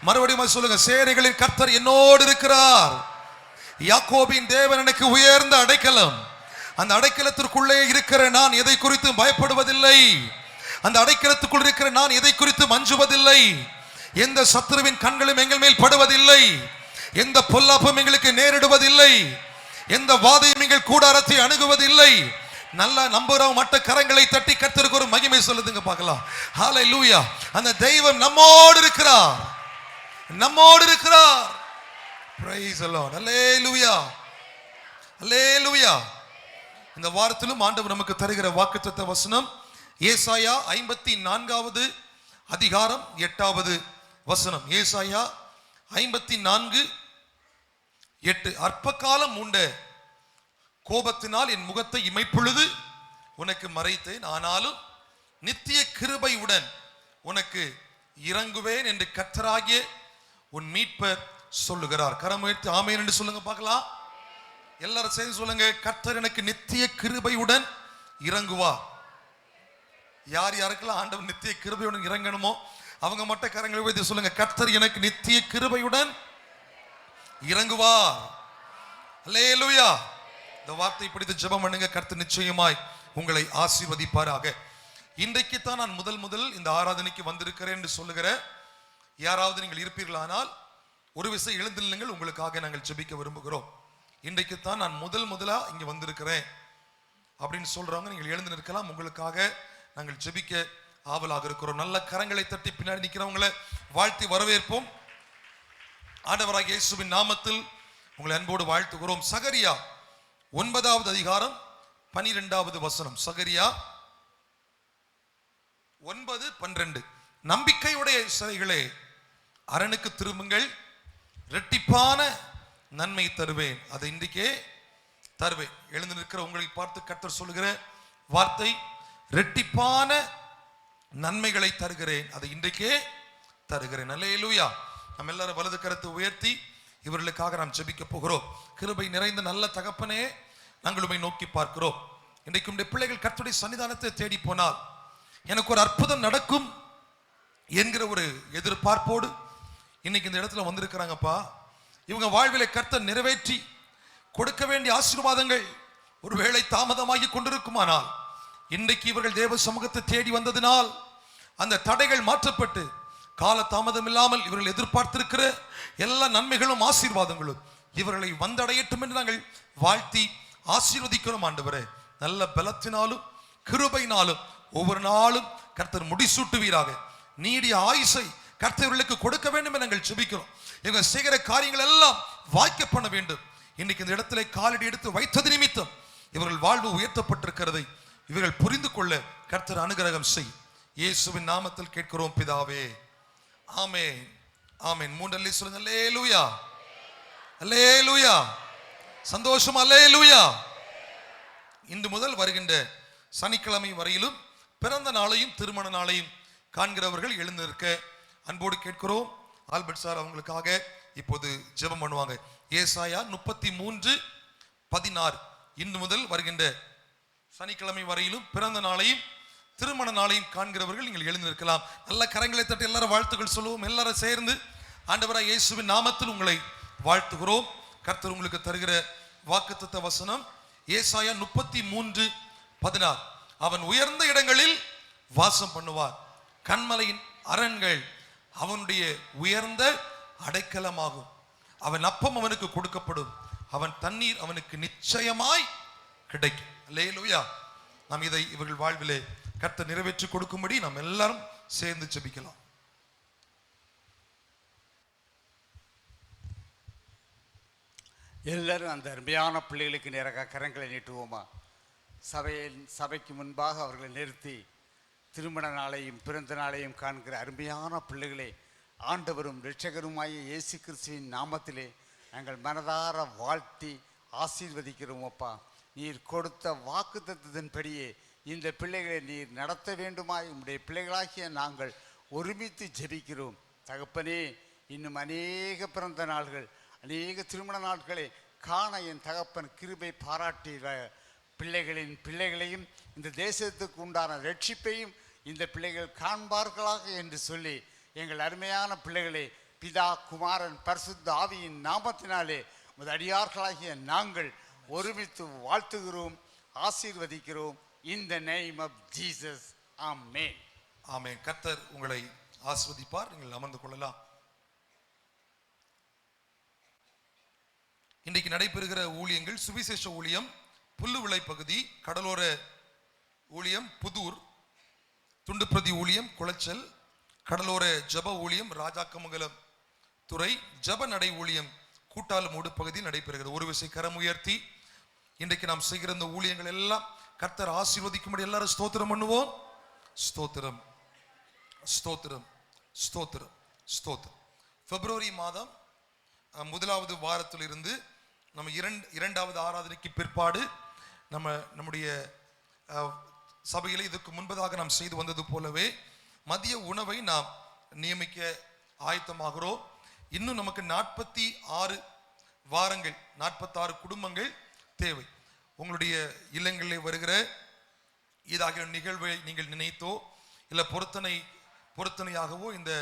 மறுபடியும் சொல்லுங்க. சேனைகளின் கர்த்தர் என்னோடு இருக்கிறார். யாக்கோபின் தேவன் எனக்கு உயர்ந்த அடைக்கலம். அந்த அடைக்கலத்திற்குள்ளே இருக்கிற நான் எதை குறித்து பயப்படுவதில்லை. அந்த அடைக்கலத்துக்குள் இருக்கிற நான் எதை குறித்து மஞ்சுவதில்லை. எந்த சத்துருவின் கண்களும் எங்கள் மேல் படுவதில்லை. எந்த பொல்லாப்பும் எங்களுக்கு நேரிடுவதில்லை. எந்த வாதையும் எங்கள் கூடாரத்தை அணுகுவதில்லை. நல்லா நம்புறோம். மற்ற கரங்களை தட்டி கர்த்தருக்கு ஒரு மகிமை சொல்லுதுங்க பார்க்கலாம். ஹல்லேலூயா. அந்த தெய்வம் நம்மோடு இருக்கிறார், நம்மோடு இருக்கிறார். Praise the Lord. Hallelujah, hallelujah. இந்த வாரத்திலும் ஆண்டவர் நமக்கு தருகிற வாக்குத்தத்த வசனம் ஏசாயா 54வது அதிகாரம் 8வது வசனம். ஏசாயா 54:8. அற்பகாலம் உண்ட கோபத்தினால் என் முகத்தை இமைப்பொழுது உனக்கு மறைத்தேன், ஆனாலும் நித்திய கிருபையுடன் உனக்கு இறங்குவேன் என்று கர்த்தராகிய உன் மீட்பர் சொல்லுகிறார். கரம் உயர்த்தி ஆமென் என்று சொல்லுங்க பார்க்கலாம். எல்லாரும் சேர்ந்து சொல்லுங்க, கர்த்தர் எனக்கு நித்திய கிருபையுடன் இறங்குவா. யார் யாருக்கெல்லாம் ஆண்டவர் நித்திய கிருபையுடன் இறங்கணுமோ அவங்க மட்டும் கரங்களை உயர்த்தி சொல்லுங்க, கர்த்தர் எனக்கு நித்திய கிருபையுடன் இறங்குவா. அல்லேலூயா. இந்த வார்த்தை பிடித்து ஜெபம் பண்ணுங்க, கர்த்தர் நிச்சயமாய் உங்களை ஆசீர்வதிப்பாராக. இன்றைக்கு தான் நான் முதல் இந்த ஆராதனைக்கு வந்திருக்கிறேன் என்று சொல்லுகிற யாராவது நீங்கள் இருப்பீர்களானால் ஒரு விஷயம் எழுந்திருங்கள், உங்களுக்காக நாங்கள் ஜெபிக்க விரும்புகிறோம். இன்றைக்கு தான் நான் முதலா இங்க வந்திருக்கிறேன் அப்படின்னு சொல்றவங்க நீங்கள் எழுந்து நிற்கலாம். உங்களுக்காக நாங்கள் ஜெபிக்க ஆவலாக இருக்கிறோம். நல்ல கரங்களை தட்டி பின்னாடி நிற்கிறவங்களை வாழ்த்தி வரவேற்போம். ஆண்டவராகிய இயேசுவின் நாமத்தில் உங்களை அன்போடு வாழ்த்துகிறோம். சகரியா 9வது அதிகாரம் 12வது வசனம். சகரியா 9:12. நம்பிக்கையுடைய சிறைகளே அரணுக்கு திரும்புங்கள், இரட்டிப்பான நன்மை தருவேன், அதை இன்றைக்கே தருவேன். எழுந்து நிற்கிற உங்களை பார்த்து கர்த்தர் சொல்லுகிற வார்த்தை, இரட்டிப்பான நன்மைகளை தருகிறேன், அதை இன்றைக்கே தருகிறேன். அல்லேலூயா. நம்ம எல்லாரும் வலது கரத்தை உயர்த்தி இவர்களுக்காக நாம் ஜெபிக்க போகிறோம். கிருபை நிறைந்த நல்ல தகப்பனே, நாங்கள் உம்மை நோக்கி பார்க்கிறோம். இன்றைக்கு உம்முடைய பிள்ளைகள் கர்த்தருடைய சன்னிதானத்தை தேடி போனால் எனக்கு ஒரு அற்புதம் நடக்கும் என்கிற ஒரு எதிர்பார்ப்போடு இன்னைக்கு இந்த இடத்துல வந்திருக்கிறாங்கப்பா. இவங்க வாழ்விலை கர்த்தர் நிறைவேற்றி கொடுக்க வேண்டிய ஆசீர்வாதங்கள் ஒருவேளை தாமதமாகி கொண்டிருக்குமானால், இன்றைக்கு இவர்கள் தேவ சமூகத்தை தேடி வந்ததினால் அந்த தடைகள் மாற்றப்பட்டு கால தாமதம் இல்லாமல் இவர்கள் எதிர்பார்த்திருக்கிற எல்லா நன்மைகளும் ஆசீர்வாதங்களும் இவர்களை வந்தடையட்டும் என்று நாங்கள் வாழ்த்தி ஆசீர்வதிக்கிறோம். ஆண்டவரே, நல்ல பலத்தினாலும் கிருபையினாலும் ஒவ்வொரு நாளும் கர்த்தர் முடிசூட்டுவீராக. நீடிய ஆயுசை கர்த்தர்களுக்கு கொடுக்க வேண்டும் என்று நாங்கள் ஜெபிக்கிறோம். இவங்க செய்கிற காரியங்கள் எல்லாம் வாய்க்க பண்ண வேண்டும். இன்னைக்கு இந்த இடத்துல காலடி எடுத்து வைத்தது நிமித்தம் இவர்கள் வாழ்வு உயர்த்தப்பட்டிருக்கிறதை இவர்கள் புரிந்து கொள்ள கர்த்தர் அனுகிரகம் செய். இயேசுவின் நாமத்தில் கேட்கிறோம் பிதாவே, ஆமென், ஆமென். மூன்றல்லி சொல்லுங்க, அல்லேலூயா, அல்லேலூயா. சந்தோஷம், அல்லேலூயா. இன்று முதல் வருகின்ற சனிக்கிழமை வரையிலும் பிறந்த நாளையும் திருமண நாளையும் காண்கிறவர்கள் எழுந்து இருக்க அன்போடு கேட்கிறோம். ஆல்பர்ட் சார் அவங்களுக்காக இப்போது ஜெபம் பண்ணுவாங்க. ஏசாயா 33:16. இன்று முதல் வருகின்ற சனிக்கிழமை வரையிலும் பிறந்த நாளையும் திருமண நாளையும் காண்கிறவர்கள் நீங்கள் எழுந்திருக்கலாம். நல்ல கரங்களை தட்டி எல்லாரும் வாழ்த்துக்கள் சொல்லுவோம். எல்லாரும் சேர்ந்து ஆண்டவராய் இயேசுவின் நாமத்தில் உங்களை வாழ்த்துகிறோம். கர்த்தர் உங்களுக்கு தருகிற வாக்குத்தத்த வசனம் ஏசாயா 33:16. அவன் உயர்ந்த இடங்களில் வாசம் பண்ணுவார், கன்மலையின் அரண்கள் அவனுடைய உயர்ந்த அடைக்கலமாகும். அவன் அப்பம் அவனுக்கு கொடுக்கப்படும், அவன் தண்ணீர் அவனுக்கு நிச்சயமாய் கிடைக்கும். அல்லேலூயா. நாம் இதை இவர்கள் வாழ்விலே கர்த்தர் நிறைவேற்றி கொடுக்கும்படி நாம் எல்லாரும் சேர்ந்து ஜெபிக்கலாம். எல்லாரும் அந்த அருமையான பிள்ளைகளுக்கு நேராக கரங்களை நீட்டுவோமா? சபைக்கு முன்பாக அவர்களை நிறுத்தி திருமண நாளையும் பிறந்த நாளையும் காண்கிற அருமையான பிள்ளைகளே, ஆண்டவரும் இரட்சகருமாய இயேசு கிறிஸ்துவின் நாமத்திலே நாங்கள் மனதார வாழ்த்தி ஆசீர்வதிக்கிறோம். அப்பா, நீர் கொடுத்த வாக்குத்தத்தத்தின்படியே இந்த பிள்ளைகளை நீர் நடத்த வேண்டுமாய் உம்முடைய பிள்ளைகளாகிய நாங்கள் ஒருமித்து ஜெபிக்கிறோம். தகப்பனே, இன்னும் அநேக பிறந்த நாள்கள், அநேக திருமண நாட்களை காண என் தகப்பன் கிருபை பாராட்டுகிற பிள்ளைகளையும் இந்த தேசத்துக்கு உண்டான ரட்சிப்பையும் இந்த பிள்ளைகள் காண்பார்களாக என்று சொல்லி எங்கள் அருமையான பிள்ளைகளை பிதா, குமாரன், பரிசுத்த ஆவியின் நாமத்தினாலே உமது அடியார்களாகிய நாங்கள் ஒருமித்து வாழ்த்துகிறோம், ஆசீர்வதிக்கிறோம். In the name of Jesus. Amen. ஆமென். கர்த்தர் உங்களை ஆசீர்வதிப்பார். நீங்கள் அமர்ந்து கொள்ளலாம். இன்றைக்கு நடைபெறுகிற ஊழியங்கள் சுவிசேஷ ஊழியம் புல்லுவிளை பகுதி, கடலோர ஊழியம் புதூர், துண்டுப்பிரதி ஊழியம் குளச்சல், கடலோர ஜப ஊழியம் ராஜாக்கமங்கலம் துறை, ஜப நடை ஊழியம் கூட்டாளமூடு பகுதி நடைபெறுகிறது. ஒரு விசை கரம் உயர்த்தி இன்றைக்கு நாம் செய்கிற இந்த ஊழியங்கள் எல்லாம் கர்த்தர் ஆசீர்வதிக்கும்படி எல்லாரும் ஸ்தோத்திரம் பண்ணுவோம். ஸ்தோத்திரம், ஸ்தோத்திரம், ஸ்தோத்திரம், ஸ்தோத்திரம். பிப்ரவரி மாதம் முதலாவது வாரத்திலிருந்து நம்ம இரண்டாவது ஆராதனைக்கு பிற்பாடு நம்முடைய சபையில் இதற்கு முன்பதாக நாம் செய்து வந்தது போலவே மதிய உணவை நாம் நியமிக்க ஆயத்தமாகிறோம். இன்னும் நமக்கு 46 வாரங்கள், 46 குடும்பங்கள் தேவை. உங்களுடைய இல்லங்களில் வருகிற இதாகிய நிகழ்வை நீங்கள் நினைத்தோ இல்லை பொருத்தனையாகவோ இந்த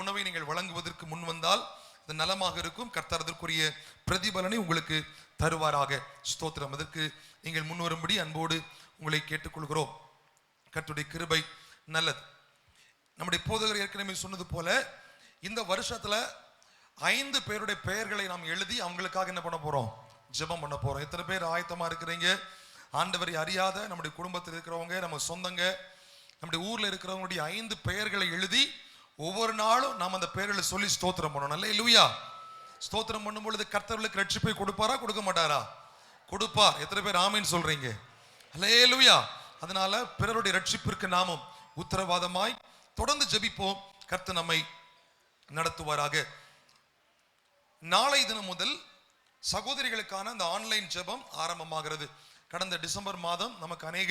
உணவை நீங்கள் வழங்குவதற்கு முன் வந்தால் அது நலமாக இருக்கும். கர்த்தர் அதற்குரிய பிரதிபலனை உங்களுக்கு தருவாராக. ஸ்தோத்திரம். அதற்கு நீங்கள் முன்வரும்படி அன்போடு உங்களை கேட்டுக்கொள்கிறோம். கர்த்தருடைய கிருபை நல்லது. நம்முடைய போதகர் ஏற்கனவே சொன்னது போல இந்த வருஷத்துல 5 பேருடைய பெயர்களை நாம் எழுதி அவங்களுக்காக என்ன பண்ண போறோம்? ஜெபம் பண்ண போறோம். எத்தனை பேர் ஆயத்தமா இருக்கிறீங்க? ஆண்டவரை அறியாத நம்முடைய குடும்பத்தில் இருக்கிறவங்க, நம்ம சொந்தங்க, நம்முடைய ஊர்ல இருக்கிறவங்களுடைய 5 பெயர்களை எழுதி ஒவ்வொரு நாளும் நாம் அந்த பெயர்களை சொல்லி ஸ்தோத்திரம் பண்ணணும். அல்லேலூயா. ஸ்தோத்திரம் பண்ணும் பொழுது கர்த்தர்களுக்கு ரட்சிப்பை கொடுப்பாரா, கொடுக்க மாட்டாரா? கொடுப்பார். எத்தனை பேர் ஆமீன் சொல்றீங்க? அல்லேலூயா. அதனால பிறருடைய ரட்சிப்பிற்கு நாமும் உத்தரவாதமாய் தொடர்ந்து ஜெபிப்போம். கர்த்தர் நம்மை நடத்துவாராக. நாளை தினம் முதல் சகோதரிகளுக்கான அந்த ஆன்லைன் ஜெபம் ஆரம்பமாகிறது. கடந்த டிசம்பர் மாதம் நமக்கு அநேக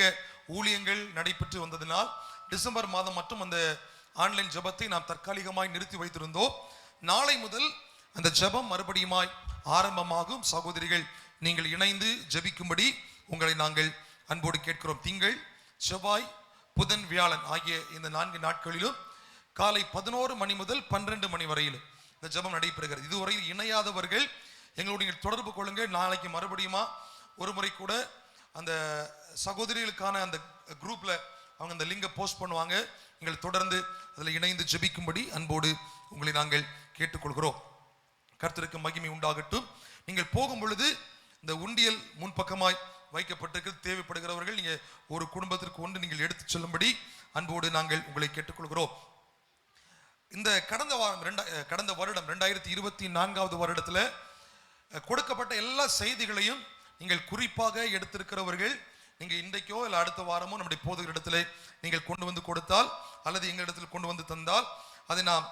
ஊழியங்கள் நடைபெற்று வந்ததினால் டிசம்பர் மாதம் மட்டும் அந்த ஆன்லைன் ஜெபத்தை நாம் தற்காலிகமாய் நிறுத்தி வைத்திருந்தோம். நாளை முதல் அந்த ஜெபம் மறுபடியுமாய் ஆரம்பமாகும். சகோதரிகள், நீங்கள் இணைந்து ஜெபிக்கும்படி உங்களை நாங்கள் அன்போடு கேட்கிறோம். திங்கள், செவ்வாய், புதன், வியாழன் ஆகிய இந்த 4 நாட்களிலும் காலை 11 மணி முதல் 12 மணி வரையிலும் இந்த ஜெபம் நடைபெறுகிறது. இதுவரையில் இணையாதவர்கள் எங்களோடு நீங்கள் தொடர்பு கொள்ளுங்கள். நாளைக்கு மறுபடியுமா ஒரு முறை கூட அந்த சகோதரிகளுக்கான அந்த குரூப்ல அவங்க அந்த லிங்கை போஸ்ட் பண்ணுவாங்க. நீங்கள் தொடர்ந்து அதில் இணைந்து ஜெபிக்கும்படி அன்போடு உங்களை நாங்கள் கேட்டுக்கொள்கிறோம். கர்த்தருக்கு மகிமை உண்டாகட்டும். நீங்கள் போகும் பொழுது இந்த உண்டியல் முன்பக்கமாய் வைக்கப்பட்டிருக்கிறது. தேவைப்படுகிறவர்கள் நீங்க ஒரு குடும்பத்திற்கு ஒன்று நீங்கள் எடுத்துச் செல்லும்படி அன்போடு நாங்கள் உங்களை கேட்டுக்கொள்கிறோம். இந்த கடந்த வருடம் 2024வது வருடத்துல கொடுக்கப்பட்ட எல்லா செய்திகளையும் நீங்கள் குறிப்பாக எடுத்திருக்கிறவர்கள் நீங்க இன்றைக்கோ இல்லை அடுத்த வாரமோ நம்முடைய போதகரிடத்துல நீங்கள் கொண்டு வந்து கொடுத்தால் அல்லது எங்களிடத்தில் கொண்டு வந்து தந்தால் அதை நாம்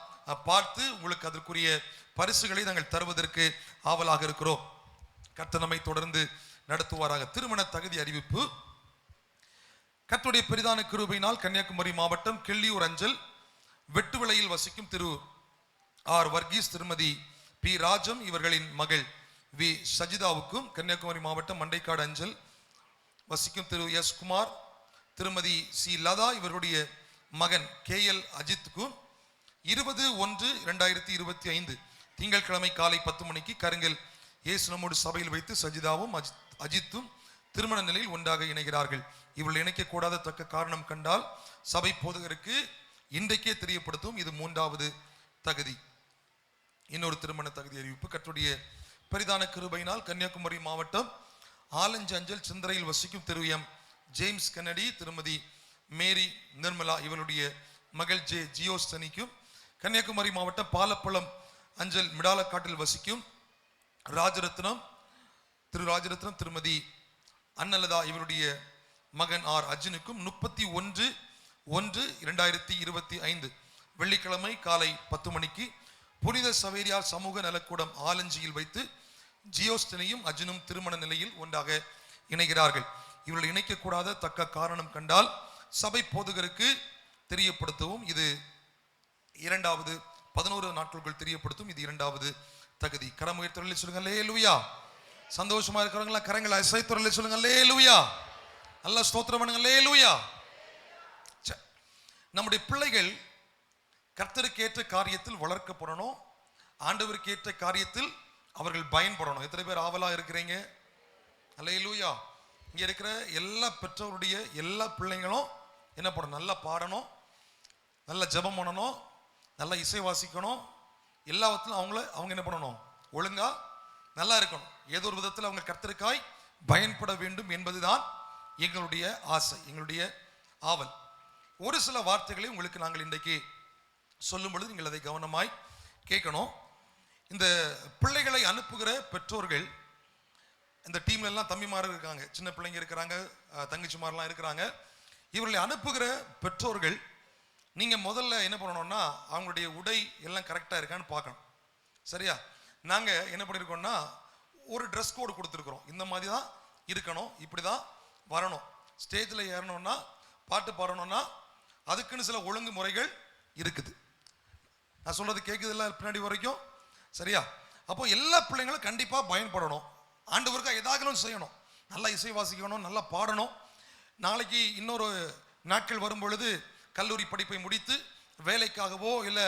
பார்த்து உங்களுக்கு அதற்குரிய பரிசுகளை நாங்கள் தருவதற்கு ஆவலாக இருக்கிறோம். கர்த்தர் நம்மை தொடர்ந்து நடத்துவாராக. திருமண தகுதி அறிவிப்பு. கர்த்தருடைய பெரிதான கிருபையினால் கன்னியாகுமரி மாவட்டம் கிள்ளியூர் அஞ்சல் வெட்டுவிளையில் வசிக்கும் திரு ஆர் வர்கீஸ், திருமதி பி ராஜம் இவர்களின் மகள் வி சஜிதாவுக்கும், கன்னியாகுமரி மாவட்டம் மண்டைக்காடு அஞ்சல் வசிக்கும் திரு எஸ் குமார், திருமதி சி லதா இவருடைய மகன் KL அஜித்துக்கும் 20/1/2025 திங்கட்கிழமை காலை 10 மணிக்கு கருங்கல் இயேசு நம்மோடு சபையில் வைத்து சஜிதாவும் அஜித்தும் திருமண நிலையில் ஒன்றாக இணைகிறார்கள். இவர்கள் இணைக்கக்கூடாத தக்க காரணம் கண்டால் சபை போதகருக்கு இன்றைக்கே தெரியப்படுத்தும். இது 3வது தகுதி. இன்னொரு திருமண தகுதி அறிவிப்பு. கர்த்தருடைய பெரிதான கிருபையினால் கன்னியாகுமரி மாவட்டம் ஆலஞ்சு அஞ்சல் சிந்தரையில் வசிக்கும் திரு எம் ஜேம்ஸ் கென்னடி, திருமதி மேரி நிர்மலா இவருடைய மகள் ஜியோஸ்தனிக்கும், கன்னியாகுமரி மாவட்டம் பாலப்பழம் அஞ்சல் மிடாலக்காட்டில் வசிக்கும் திரு ராஜரத்னம் திருமதி அன்னலதா இவருடைய மகன் ஆர் அர்ஜுனுக்கும் 31/1/2025 வெள்ளிக்கிழமை காலை 10 மணிக்கு புனித சவேரியார் சமூக நலக்கூடம் ஆலஞ்சியில் வைத்து ஜியோஸ்டனையும் அர்ஜுனும் திருமண நிலையில் ஒன்றாக இணைகிறார்கள். இவர்கள் இணைக்கக்கூடாத தக்க காரணம் கண்டால் சபை போதகருக்கு தெரியப்படுத்தவும். இது 2வது 11 நாட்களுக்குள் தெரியப்படுத்தும். இது 2வது தகுதி. கரம் உயர்த்தொழிலை சொல்லுங்க அல்லேலூயா. சந்தோஷமா இருக்கிறவங்களா கரங்களை அசைத்தொழிலை சொல்லுங்க அல்லேலூயா. நல்லா ஸ்தோத்திரம் பண்ணுங்க அல்லேலூயா. நம்முடைய பிள்ளைகள் கர்த்தருக்கு ஏற்ற காரியத்தில் வளர்க்கப்படணும். ஆண்டவருக்கு ஏற்ற காரியத்தில் அவர்கள் பயன்படணும். எத்தனை பேர் ஆவலா இருக்கிறீங்க? அல்லேலூயா. இங்க இருக்கிற எல்லா பெற்றோருடைய எல்லா பிள்ளைங்களும் என்ன பண்ணணும்? நல்லா பாடணும், நல்லா ஜெபம் பண்ணணும், நல்லா இசை வாசிக்கணும். எல்லாவற்றிலும் அவங்க என்ன பண்ணணும்? ஒழுங்கா நல்லா இருக்கணும். ஏதோ ஒரு விதத்தில் அவங்க கர்த்தருக்காய் பயன்பட வேண்டும் என்பதுதான் எங்களுடைய ஆசை, எங்களுடைய ஆவல். ஒரு சில வார்த்தைகளை உங்களுக்கு நாங்கள் இன்றைக்கு சொல்லும் பொழுது நீங்கள் அதை கவனமாய் கேட்கணும். இந்த பிள்ளைகளை அனுப்புகிற பெற்றோர்கள் இந்த டீம்ல எல்லாம் தம்பிமார்கள் இருக்காங்க, சின்ன பிள்ளைங்க இருக்கிறாங்க, தங்கச்சிமாரெல்லாம் இருக்கிறாங்க. இவர்களை அனுப்புகிற பெற்றோர்கள் நீங்க முதல்ல என்ன பண்ணணும்னா அவங்களுடைய உடை எல்லாம் கரெக்டா இருக்கான்னு பார்க்கணும். சரியா? நாங்க என்ன பண்ணிருக்கோம்னா ஒரு ட்ரெஸ் கோடு கொடுத்துருக்குறோம். இந்த மாதிரி தான் இருக்கணும், இப்படிதான் வரணும். ஸ்டேஜில் ஏறணும்னா பாட்டு பாடணும்னா அதுக்குன்னு சில ஒழுங்கு முறைகள் இருக்குது. நான் சொல்றது கேட்குது இல்லை பின்னாடி வரைக்கும்? சரியா? அப்போ எல்லா பிள்ளைங்களும் கண்டிப்பாக பயன்படணும். ஆண்டவருக்காக ஏதாவது செய்யணும், நல்லா இசை வாசிக்கணும், நல்லா பாடணும். நாளைக்கு இன்னொரு நாட்கள் வரும் பொழுது கல்லூரி படிப்பை முடித்து வேலைக்காகவோ இல்லை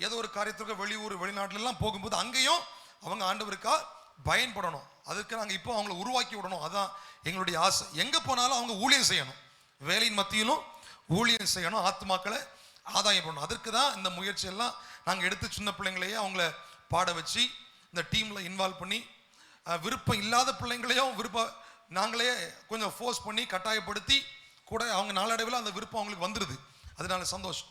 ஏதோ ஒரு காரியத்திற்கோ வெளியூர் வெளிநாட்டிலெல்லாம் போகும்போது அங்கேயும் அவங்க ஆண்டவருக்காக பயன்படணும். அதுக்கு நாங்கள் இப்போ அவங்கள உருவாக்கி விடணும். அதான் எங்களுடைய ஆசை. எங்கே போனாலும் அவங்க ஊழியம் செய்யணும், வேலையின் மத்தியிலும் ஊழியம் செய்யணும், ஆத்மாக்களை ஆதாயம் பண்ணணும். அதற்கு தான் இந்த முயற்சியெல்லாம் நாங்கள் எடுத்து சின்ன பிள்ளைங்களையே அவங்கள பாட வச்சு இந்த டீமில் இன்வால்வ் பண்ணி விருப்பம் இல்லாத பிள்ளைங்களையும் நாங்களே கொஞ்சம் ஃபோர்ஸ் பண்ணி கட்டாயப்படுத்தி கூட அவங்க நாளடைவில் அந்த விருப்பம் அவங்களுக்கு வந்துடுது. அதனால சந்தோஷம்.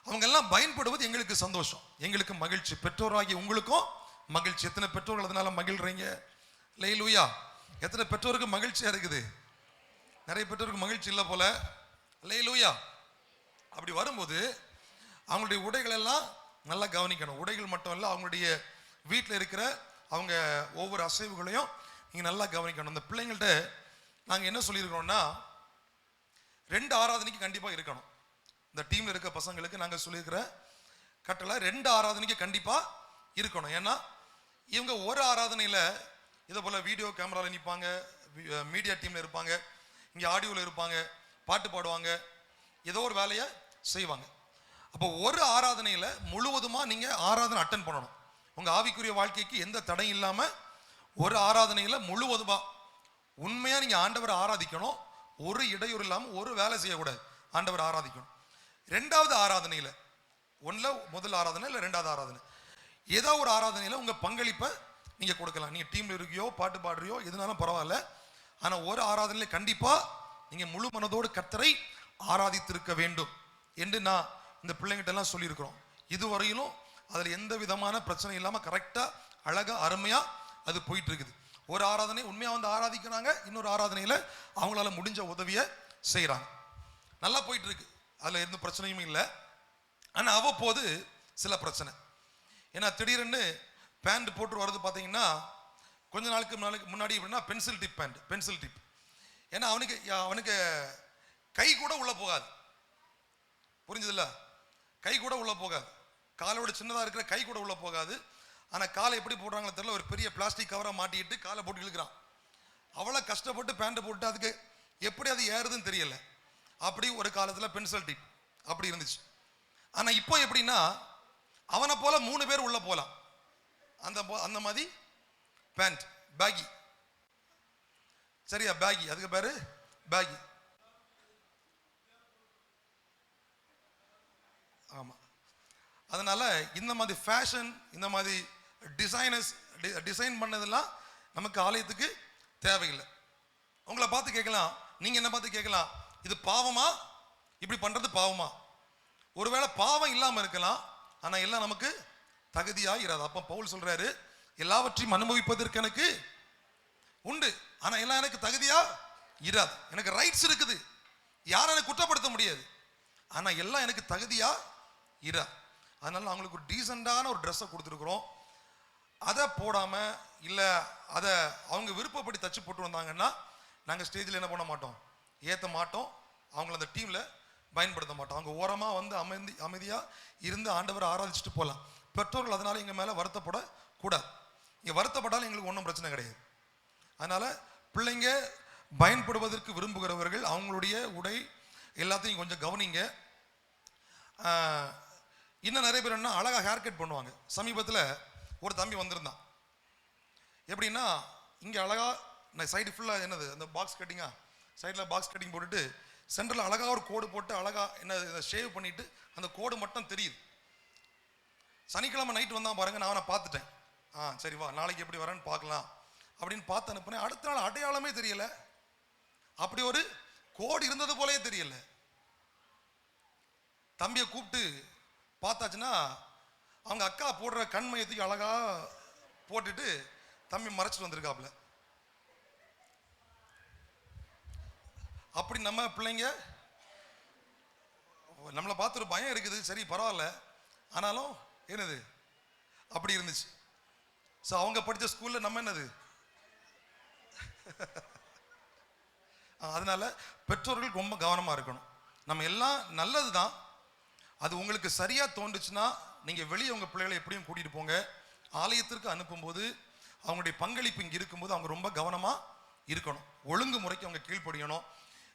அவங்க எல்லாம் பயன்படுவது எங்களுக்கு சந்தோஷம், எங்களுக்கு மகிழ்ச்சி, பெற்றோராகி உங்களுக்கும் மகிழ்ச்சி. எத்தனை பெற்றோர்கள் அதனால மகிழ்றீங்க? லேலூயா. எத்தனை பெற்றோருக்கு மகிழ்ச்சியா இருக்குது? நிறைய பெற்றோருக்கு மகிழ்ச்சி இல்லை போல. லேலூயா. அப்படி வரும்போது அவங்களுடைய உடைகள் எல்லாம் நல்லா கவனிக்கணும். உடைகள் மட்டும் இல்லை, அவங்களுடைய வீட்டில் இருக்கிற அவங்க ஒவ்வொரு அசைவுகளையும் நீங்கள் நல்லா கவனிக்கணும். அந்த பிள்ளைங்கள்ட்ட நாங்கள் என்ன சொல்லியிருக்கிறோம்னா 2 ஆராதனைக்கு கண்டிப்பாக இருக்கணும். இந்த டீமில் இருக்க பசங்களுக்கு நாங்கள் சொல்லியிருக்கிற கட்டளை 2 ஆராதனைக்கு கண்டிப்பாக இருக்கணும். ஏன்னா இவங்க ஒரு ஆராதனையில் இதே போல் வீடியோ கேமராவில் நிற்பாங்க, மீடியா டீமில் இருப்பாங்க, இங்கே ஆடியோவில் இருப்பாங்க, பாட்டு பாடுவாங்க, ஏதோ ஒரு வேலையை செய்வாங்க. அப்போ ஒரு ஆராதனையில் முழுவதுமாக நீங்கள் ஆராதனை அட்டன் பண்ணணும். உங்கள் ஆவிக்குரிய வாழ்க்கைக்கு எந்த தடையும் இல்லாமல் ஒரு ஆராதனையில் முழுவதுமாக உண்மையாக நீங்கள் ஆண்டவரை ஆராதிக்கணும். ஒரு இடையூறு இல்லாமல் ஒரு வேலை செய்யக்கூடாது, ஆண்டவரை ஆராதிக்கணும். 2வது ஆராதனையில் முதல் ஆராதனை இல்லை 2வது ஆராதனை ஏதோ ஒரு ஆராதனையில் உங்கள் பங்களிப்பை நீங்கள் கொடுக்கலாம். நீங்கள் டீமில் இருக்கியோ பாட்டு பாடுறியோ எதுனாலும் பரவாயில்ல. ஆனால் ஒரு ஆராதனையில் கண்டிப்பாக நீங்கள் முழு மனதோடு கர்த்தரை ஆராதித்திருக்க வேண்டும் என்று நான் இந்த பிள்ளைங்கிட்ட எல்லாம் சொல்லியிருக்கிறோம். இதுவரையிலும் அதில் எந்த விதமான பிரச்சனை இல்லாமல் கரெக்டாக அழகாக அருமையாக அது போயிட்டு இருக்குது. ஒரு ஆராதனை உண்மையாக வந்து ஆராதிக்கிறாங்க, இன்னொரு ஆராதனையில் அவங்களால முடிஞ்ச உதவியை செய்கிறாங்க. நல்லா போயிட்டு இருக்கு, அதில் எந்த பிரச்சனையும் இல்லை. ஆனால் அவ்வப்போது சில பிரச்சனை. ஏன்னா திடீர்னு பேண்ட் போட்டு வர்றது பார்த்தீங்கன்னா கொஞ்ச நாளுக்கு முன்னாடி எப்படின்னா pencil tip pant, pencil tip. ஏன்னா அவனுக்கு கை கூட உள்ள போகாது. புரிஞ்சதில்ல? கை கூட உள்ள போகாது, காலோட சின்னதாக இருக்கிற கை கூட உள்ள போகாது. ஆனால் காலை எப்படி போடுறாங்களோ தெரியல, ஒரு பெரிய பிளாஸ்டிக் கவரை மாட்டிட்டு காலை போட்டு இழுக்கிறான். அவ்வளோ கஷ்டப்பட்டு பேண்ட்டை போட்டு அதுக்கு எப்படி அது ஏறுதுன்னு தெரியல. அப்படி ஒரு காலத்தில் பென்சில் டிப் அப்படி இருந்துச்சு. ஆனால் இப்போ எப்படின்னா அவனை போல 3 பேர் உள்ள போகலாம். அந்த மாதிரி பேண்ட் பேகி. சரியா? பேகி, அதுக்கு பேரு பேகி. ஆமாம். அதனால இந்த மாதிரி ஃபேஷன், இந்த மாதிரி டிசைன் பண்ணதெல்லாம் நமக்கு ஆலயத்துக்கு தேவையில்லை. உங்களை பார்த்து கேட்கலாம், நீங்க என்ன பார்த்து கேட்கலாம், இது பாவமா, இப்படி பண்றது பாவமா? ஒருவேளை பாவம் இல்லாமல் இருக்கலாம், ஆனால் எல்லாம் நமக்கு தகுதியாக இராது. அப்போ பவுல் சொல்றாரு, எல்லாவற்றையும் அனுபவிப்பதற்கு எனக்கு உண்டு, ஆனால் எல்லாம் எனக்கு தகுதியா இராது. எனக்கு ரைட்ஸ் இருக்குது, யாரும் எனக்கு குற்றப்படுத்த முடியாது, ஆனால் எல்லாம் எனக்கு தகுதியா இராது. அதனால அவங்களுக்கு ஒரு டீசெண்டான ஒரு ட்ரெஸ்ஸை கொடுத்துருக்குறோம். அதை போடாமல் இல்லை அதை அவங்க விருப்பப்படி தச்சு போட்டு வந்தாங்கன்னா நாங்கள் ஸ்டேஜில் என்ன பண்ண மாட்டோம், ஏற்ற மாட்டோம், அவங்கள அந்த டீமில் பயன்படுத்த மாட்டோம். அவங்க ஓரமாக வந்து அமைதியாக இருந்து ஆண்டவரை ஆராதிச்சுட்டு போகலாம். பெற்றோர்கள் அதனால எங்கள் மேலே வருத்தப்படக்கூடாது. இங்கே வருத்தப்பட்டாலும் எங்களுக்கு ஒன்றும் பிரச்சனை கிடையாது. அதனால் பிள்ளைங்க பயன்படுவதற்கு விரும்புகிறவர்கள் அவங்களுடைய உடை எல்லாத்தையும் கொஞ்சம் கவனிங்க. இன்னும் நிறைய பேர் என்ன அழகாக ஹேர் கட் பண்ணுவாங்க. சமீபத்தில் ஒரு தம்பி வந்திருந்தான். எப்படின்னா இங்கே அழகாக சைடு ஃபுல்லாக என்னது அந்த பாக்ஸ் கட்டிங்கா, சைடில் பாக்ஸ் கட்டிங் போட்டுட்டு சென்டரில் அழகாக ஒரு கோடு போட்டு அழகாக என்ன ஷேவ் பண்ணிட்டு அந்த கோடு மட்டும் தெரியுது. சனிக்கிழமை நைட்டு வந்தான் பாருங்க, நான் அவனை பார்த்துட்டேன். சரி வா நாளைக்கு எப்படி வரேன்னு பார்க்கலாம் அப்படின்னு பார்த்து அனுப்புனேன். அடுத்த நாள் அடையாளமே தெரியல, அப்படி ஒரு கோடு இருந்தது போலே தெரியல. தம்பியை கூப்பிட்டு பார்த்தாச்சுன்னா அவங்க அக்கா போடுற கண்மையத்துக்கு அழகா போட்டுட்டு தம்பி மறைச்சிட்டு வந்திருக்காப்புல. அப்படி நம்ம பிள்ளைங்க நம்மளை பார்த்து ஒரு பயம் இருக்குது, சரி பரவாயில்ல, ஆனாலும் என்னது அப்படி இருந்துச்சு. ஸோ அவங்க படித்த ஸ்கூலில் நம்ம என்னது அதனால பெற்றோர்கள் ரொம்ப கவனமாக இருக்கணும். நம்ம எல்லாம் நல்லது தான், அது உங்களுக்கு சரியாக தோன்றுச்சுன்னா நீங்கள் வெளியே உங்கள் பிள்ளைகளை எப்படியும் கூட்டிகிட்டு போங்க. ஆலயத்திற்கு அனுப்பும்போது அவங்களுடைய பங்களிப்பு இங்கே இருக்கும்போது அவங்க ரொம்ப கவனமாக இருக்கணும், ஒழுங்கு முறைக்கு அவங்க கீழ்ப்படியணும்.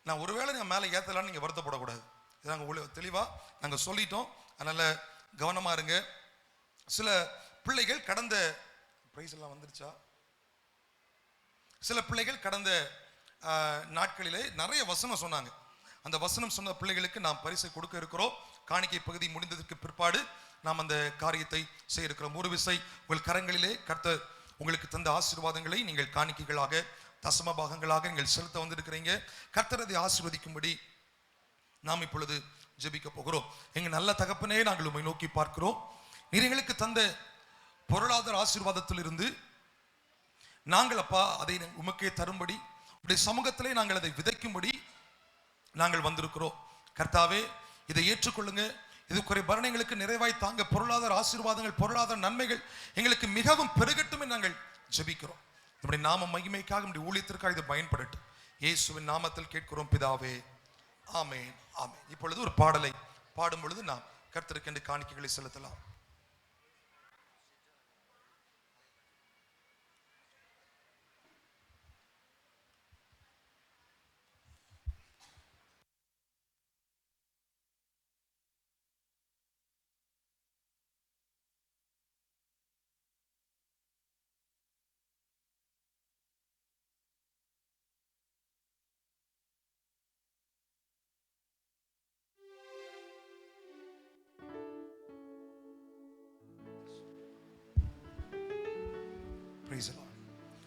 நான் ஒருவேளை நீங்கள் மேலே ஏற்றலான்னு நீங்கள் வருத்தப்படக்கூடாது, இது நாங்கள் தெளிவாக நாங்கள் சொல்லிட்டோம். அதனால் கவனமாக இருங்க. சில பிள்ளைகள் கடந்த பிரைஸ் எல்லாம் வந்துருச்சா, சில பிள்ளைகள் கடந்த நாட்களிலே நிறைய வசனம் சொன்னாங்க. அந்த வசனம் சொன்ன பிள்ளைகளுக்கு நாம் பரிசை கொடுக்க இருக்கிறோம். காணிக்கை பகுதி முடிந்ததற்கு பிற்பாடு நாம் அந்த காரியத்தை செய்ய இருக்கிறோம். ஒரு விசை உங்கள் கரங்களிலே கர்த்தர் உங்களுக்கு தந்த ஆசீர்வாதங்களை நீங்கள் காணிக்கைகளாக தசம பாகங்களாக நீங்கள் செலுத்த வந்திருக்கிறீங்க. கர்த்தர் அதை ஆசீர்வதிக்கும்படி நாம் இப்பொழுது ஜெபிக்க போகிறோம். எங்க நல்ல தகப்பனே, நாங்கள் உம்மை நோக்கி பார்க்கிறோம். நீர் எங்களுக்கு தந்த பொருளாதார ஆசீர்வாதத்திலிருந்து நாங்கள் அப்பா அதை உமக்கே தரும்படி உடைய சமூகத்திலே நாங்கள் அதை விதைக்கும்படி நாங்கள் வந்திருக்கிறோம். கர்த்தாவே, இதை ஏற்றுக்கொள்ளுங்க. இதுக்குரிய பரணங்களுக்கு நிறைவாய் தாங்க. பொருளாதார ஆசீர்வாதங்கள், பொருளாதார நன்மைகள் எங்களுக்கு மிகவும் பெருகட்டும் என்று நாங்கள் ஜெபிக்கிறோம். நம்முடைய நாம மகிமைக்காக, நம்முடைய ஊழியத்திற்காக இது பயன்படட்டும். இயேசுவின் நாமத்தில் கேட்கிறோம் பிதாவே, ஆமென், ஆமென். இப்பொழுது ஒரு பாடலை பாடும் பொழுது நாம் கர்த்தருக்கு என்று காணிக்கைகளை செலுத்தலாம்.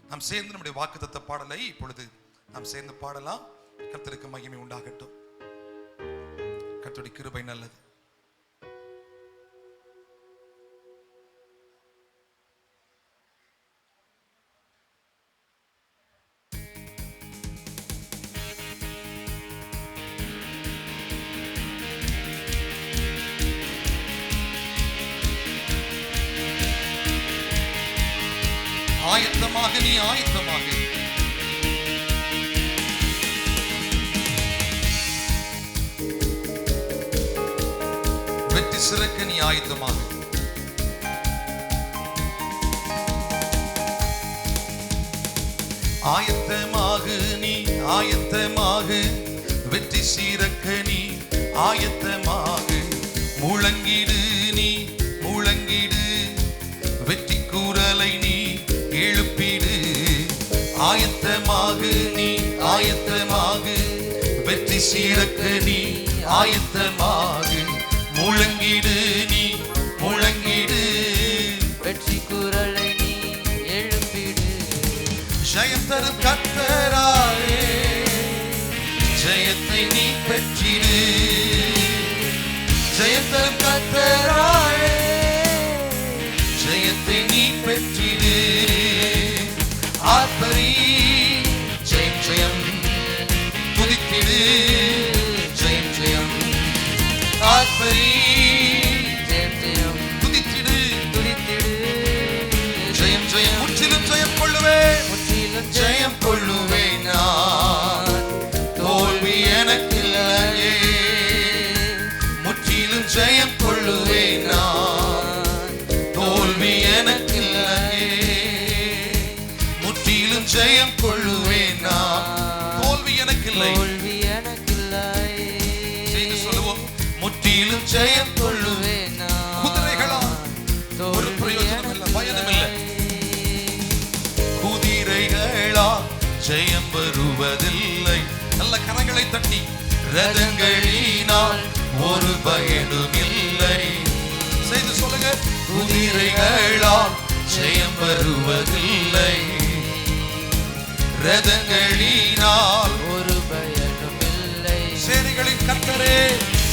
நாம் சேர்ந்து நம்முடைய வாக்குத்தத்த பாடலை இப்பொழுது நாம் சேர்ந்து பாடலாம். கர்த்தருக்கு மகிமை உண்டாகட்டும். கர்த்தருடைய கிருபை நல்லது. ஆயத்தமாக, நீ ஆயத்தமாக. வெற்றி சிறக்க நீ ஆயத்தமாக. ஆயத்தமாக, நீ ஆயத்தமாக. வெற்றி சிறக்க நீ ஆயத்தமாக. முழங்கிடு, நீ முழங்கிடு. வெற்றி கூறலை நீ எழுப்பிடு. ஆயத்தமாக, நீ ஆயத்தமாக. வெற்றி சீரக்க நீ ஆயத்தமாக. முழங்கிடு, நீ முழங்கிடு. வெற்றி குரலை நீ எழுப்பிடு. ஜெயம் தரும் கர்த்தராலே ஜெயத்தை நீ பெற்றிடு. ஜெயம் தரும் கர்த்தராலே ஜெயத்தை நீ பெற்றிடு. ஆர்ப்பரி, ஜெயம் ஜெயம். துதித்திடு, ஜெயம் ஜெயம். ஆர்ப்பரி, ஜெயம் ஜெயம். துதித்திடு, துதித்திடு, ஜெயம் ஜெயம். முற்றிலும் ஜெயம் கொள்ளுவேன், முற்றிலும் ஜெயம் கொள்ளுவேன் நான். தோல்வி எனக்கில்லையே. முற்றிலும் ஜெயம் கொள்ளுவேன் நான். தோல்வி எனக்கில்லையே. முற்றிலும் ஜெயம் கொள்ளுவேன் நான். தோல்வி எனக்கில்லை, தோல்வி எனக்கில்லையே. செய்து சொல்லுவோம். முற்றிலும் ஜெயம் கொள்ளுவேன். குதிரைகளா ஒரு பிரயோஜனம் இல்லை, பயனும் இல்லை. குதிரைகளா ஜெயம் வருவதில்லை. நல்ல கரங்களை தட்டி. ரதங்களினால் ஒரு பயனும் இல்லை. செய்து சொல்லுங்க. குதிரைகளால் ஜெயம் வருவதில்லை. ரதங்களினால் ஒரு பயனும் இல்லை. சேனைகளின் கர்த்தரே,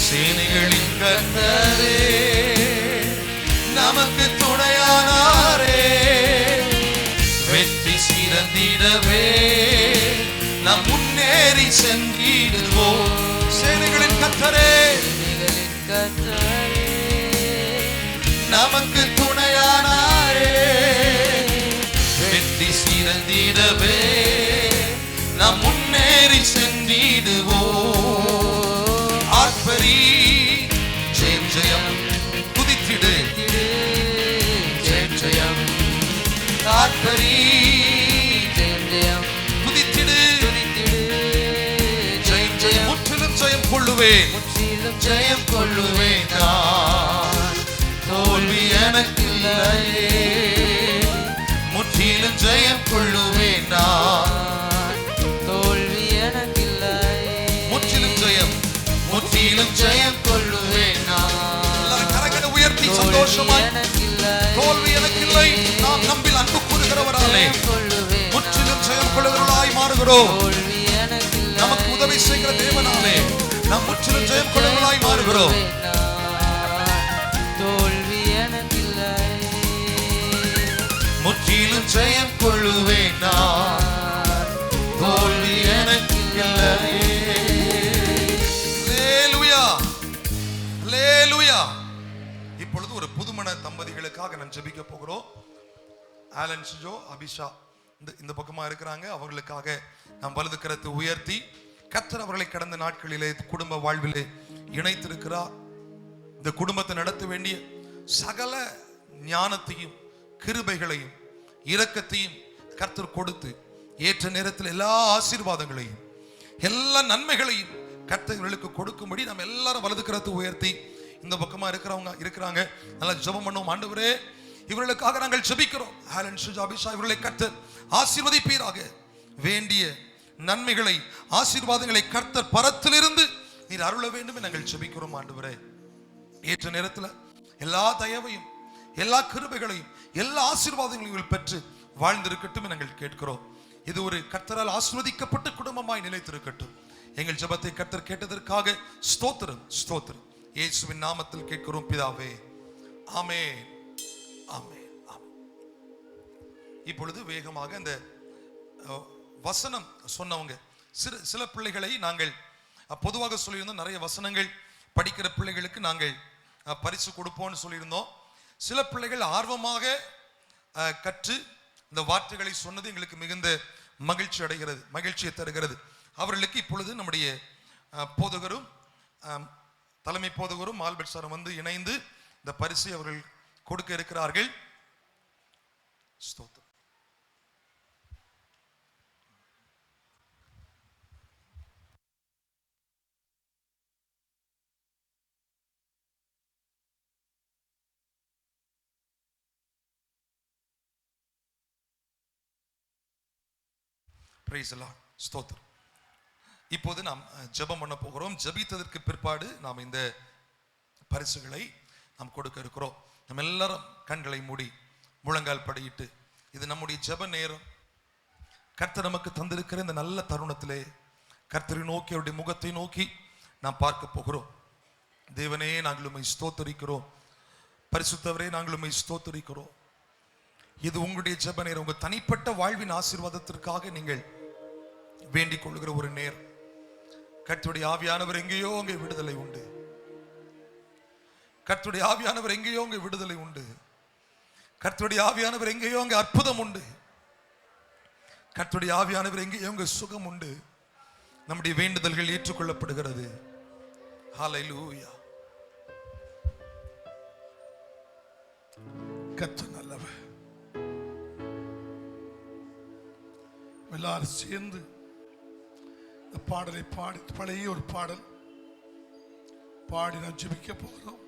சேனைகளின் கர்த்தரே, நமக்கு துணையானாரே. வெற்றி சிறந்திடவே நாம் முன்னேறி சென்றி சென்றிடுவோம். சேனைகளின் கர்த்தரே, நமக்கு துணையானாரே. வெற்றி சிறந்திடவே நாம் முன்னேறி சென்றிடுவோம். ஆர்ப்பரி, ஜெயம் ஜெயம், குதித்திடு, ஜெயம் ஜெயம், ஆர்ப்பரி, ஜெயம் ஜெயம், குதித்திடு, துதித்திடு, ஜெயம் ஜெயம், முற்றிலும் ஜெயம் கொள்ளுவேன், முற்றிலும் ஜெயம் கொள்ளுவேன் நான். தோல்வி எனக்கில்லையே, முற்றிலும் ஜெயம் கொள்ளுவேன் நான். தோல்வி எனக்கில்லை, முற்றிலும் ஜெயம், முற்றிலும் ஜெயம் கொள்ளுவேன் நான். எல்லாரும் கரங்களை உயர்த்தி சந்தோஷமாய், தோல்வி எனக்கில்லை, நாம் நம்பில் அன்பு கூறுகிறவராலே முற்றிலும் ஜெயம் கொள்ளுகிறவர்களாய் மாறுகிறோம். நமக்கு உதவி செய்கிற தேவனாலே நாம் முற்றிலும் ஜெயம் கொள்ளுகிறவர்களாய் மாறுகிறோம். தோல்வி எனக்கில்லை, முற்றிலும் ஜெயம் கொள்ளுவேன் நான். தோல்வி எனக்கில்லை. அல்லேலூயா, அல்லேலூயா. இப்பொழுது ஒரு புதுமண தம்பதிகளுக்காக நாம் ஜெபிக்க போகிறோம். ஆலன் சிஜோ, அபிஷா இந்த பக்கமா இருக்கிறாங்க. அவர்களுக்காக நாம் வலது கரத்தை உயர்த்தி, கர்த்தர் அவர்களை கடந்த நாட்களிலே குடும்ப வாழ்விலே இணைத்திருக்கிறார். இந்த குடும்பத்தை நடத்த வேண்டிய சகல ஞானத்தையும் கிருபைகளையும் இரக்கத்தையும் கர்த்தர் கொடுத்து ஏற்ற நேரத்தில் எல்லா ஆசீர்வாதங்களையும் எல்லா நன்மைகளையும் கர்த்தர்களுக்கு கொடுக்கும்படி நம்ம எல்லாரும் வலது கரத்தை உயர்த்தி இந்த பக்கமா இருக்கிறாங்க. நல்லா ஜெபம் பண்ணுவோம். ஆண்டவரே, இவர்களுக்காக நாங்கள் ஜெபிக்கிறோம். ஆலன் சுஜா, அபிஷா இவர்களை கர்த்தர் ஆசீர்வதிப்பீராக. வேண்டிய நன்மைகளை ஆசீர்வாதங்களை கர்த்தர் பரத்திலிருந்து நீர் அருள வேண்டும் நாங்கள் ஜெபிக்கிறோம். ஆண்டவரே, ஏற்ற நேரத்தில் எல்லா தயவையும் எல்லா கிருபைகளையும் எல்லா ஆசீர்வாதங்களையும் பெற்று வாழ்ந்திருக்கட்டும் நாங்கள் கேட்கிறோம். இது ஒரு கர்த்தரால் ஆசீர்வதிக்கப்பட்ட குடும்பமாய் நிலைத்திருக்கட்டும். எங்கள் ஜெபத்தை கர்த்தர் கேட்டதற்காக ஸ்தோத்திரம், ஸ்தோத்திரம். இயேசுவின் நாமத்தில் கேட்கிறோம் பிதாவே, ஆமென், ஆமென், ஆமென். இப்பொழுது வேகமாக அந்த வசனம் சொன்னவங்க சில பிள்ளைகளை நாங்கள் பொதுவாக சொல்லியிருந்தோம். நிறைய வசனங்கள் படிக்கிற பிள்ளைகளுக்கு நாங்கள் பரிசு கொடுப்போம்னு சொல்லியிருந்தோம். சில பிள்ளைகள் ஆர்வமாக கற்று இந்த வார்த்தைகளை சொன்னது எங்களுக்கு மிகுந்த மகிழ்ச்சியை தருகிறது. அவர்களுக்கு இப்பொழுது நம்முடைய போதகரும் தலைமை போதகரும் ஆல்பர்ட் சாரும் வந்து இணைந்து இந்த பரிசை அவர்கள் கொடுக்க இருக்கிறார்கள். ஸ்தோத்திரம். பிரைஸ் தி லார்ட், ஸ்தோத்திரம். இப்போது நாம் ஜெபம் பண்ண போகிறோம். ஜெபித்ததற்கு பிற்பாடு நாம் இந்த பரிசுகளை நாம் கொடுக்க இருக்கிறோம். நம்ம எல்லாரும் கண்களை மூடி முழங்கால் படியிட்டு, இது நம்முடைய ஜெப நேரம். கர்த்தர் நமக்கு தந்திருக்கிற இந்த நல்ல தருணத்திலே கர்த்தரை நோக்கி, அவருடைய முகத்தை நோக்கி நாம் பார்க்க போகிறோம். தேவனே, நாங்கள் உம்மை ஸ்தோத்தரிக்கிறோம். பரிசுத்தவரே, நாங்கள் உம்மை ஸ்தோத்தரிக்கிறோம். இது உங்களுடைய ஜெப நேரம். உங்கள் தனிப்பட்ட வாழ்வின் ஆசீர்வாதத்திற்காக நீங்கள் வேண்டிக் கொள்கிற ஒரு நேரம். கர்த்தருடைய ஆவியானவர் எங்கேயோ அங்கே விடுதலை உண்டு. கர்த்தருடைய ஆவியானவர் எங்கேயோ அங்கே விடுதலை உண்டு. கர்த்தருடைய ஆவியானவர் எங்கேயோ அங்கே அற்புதம் உண்டு. கர்த்தருடைய ஆவியானவர் எங்கேயோ அங்கே சுகம் உண்டு. நம்முடைய வேண்டுதல்கள் ஏற்றுக்கொள்ளப்படுகிறது. ஹல்லேலூயா. கர்த்தர் நல்லவர். எல்லாரும் சேர்ந்து இந்த பாடலை பாடி, பழைய ஒரு பாடல் பாடி நாம் ஜெபிக்க போகிறோம்.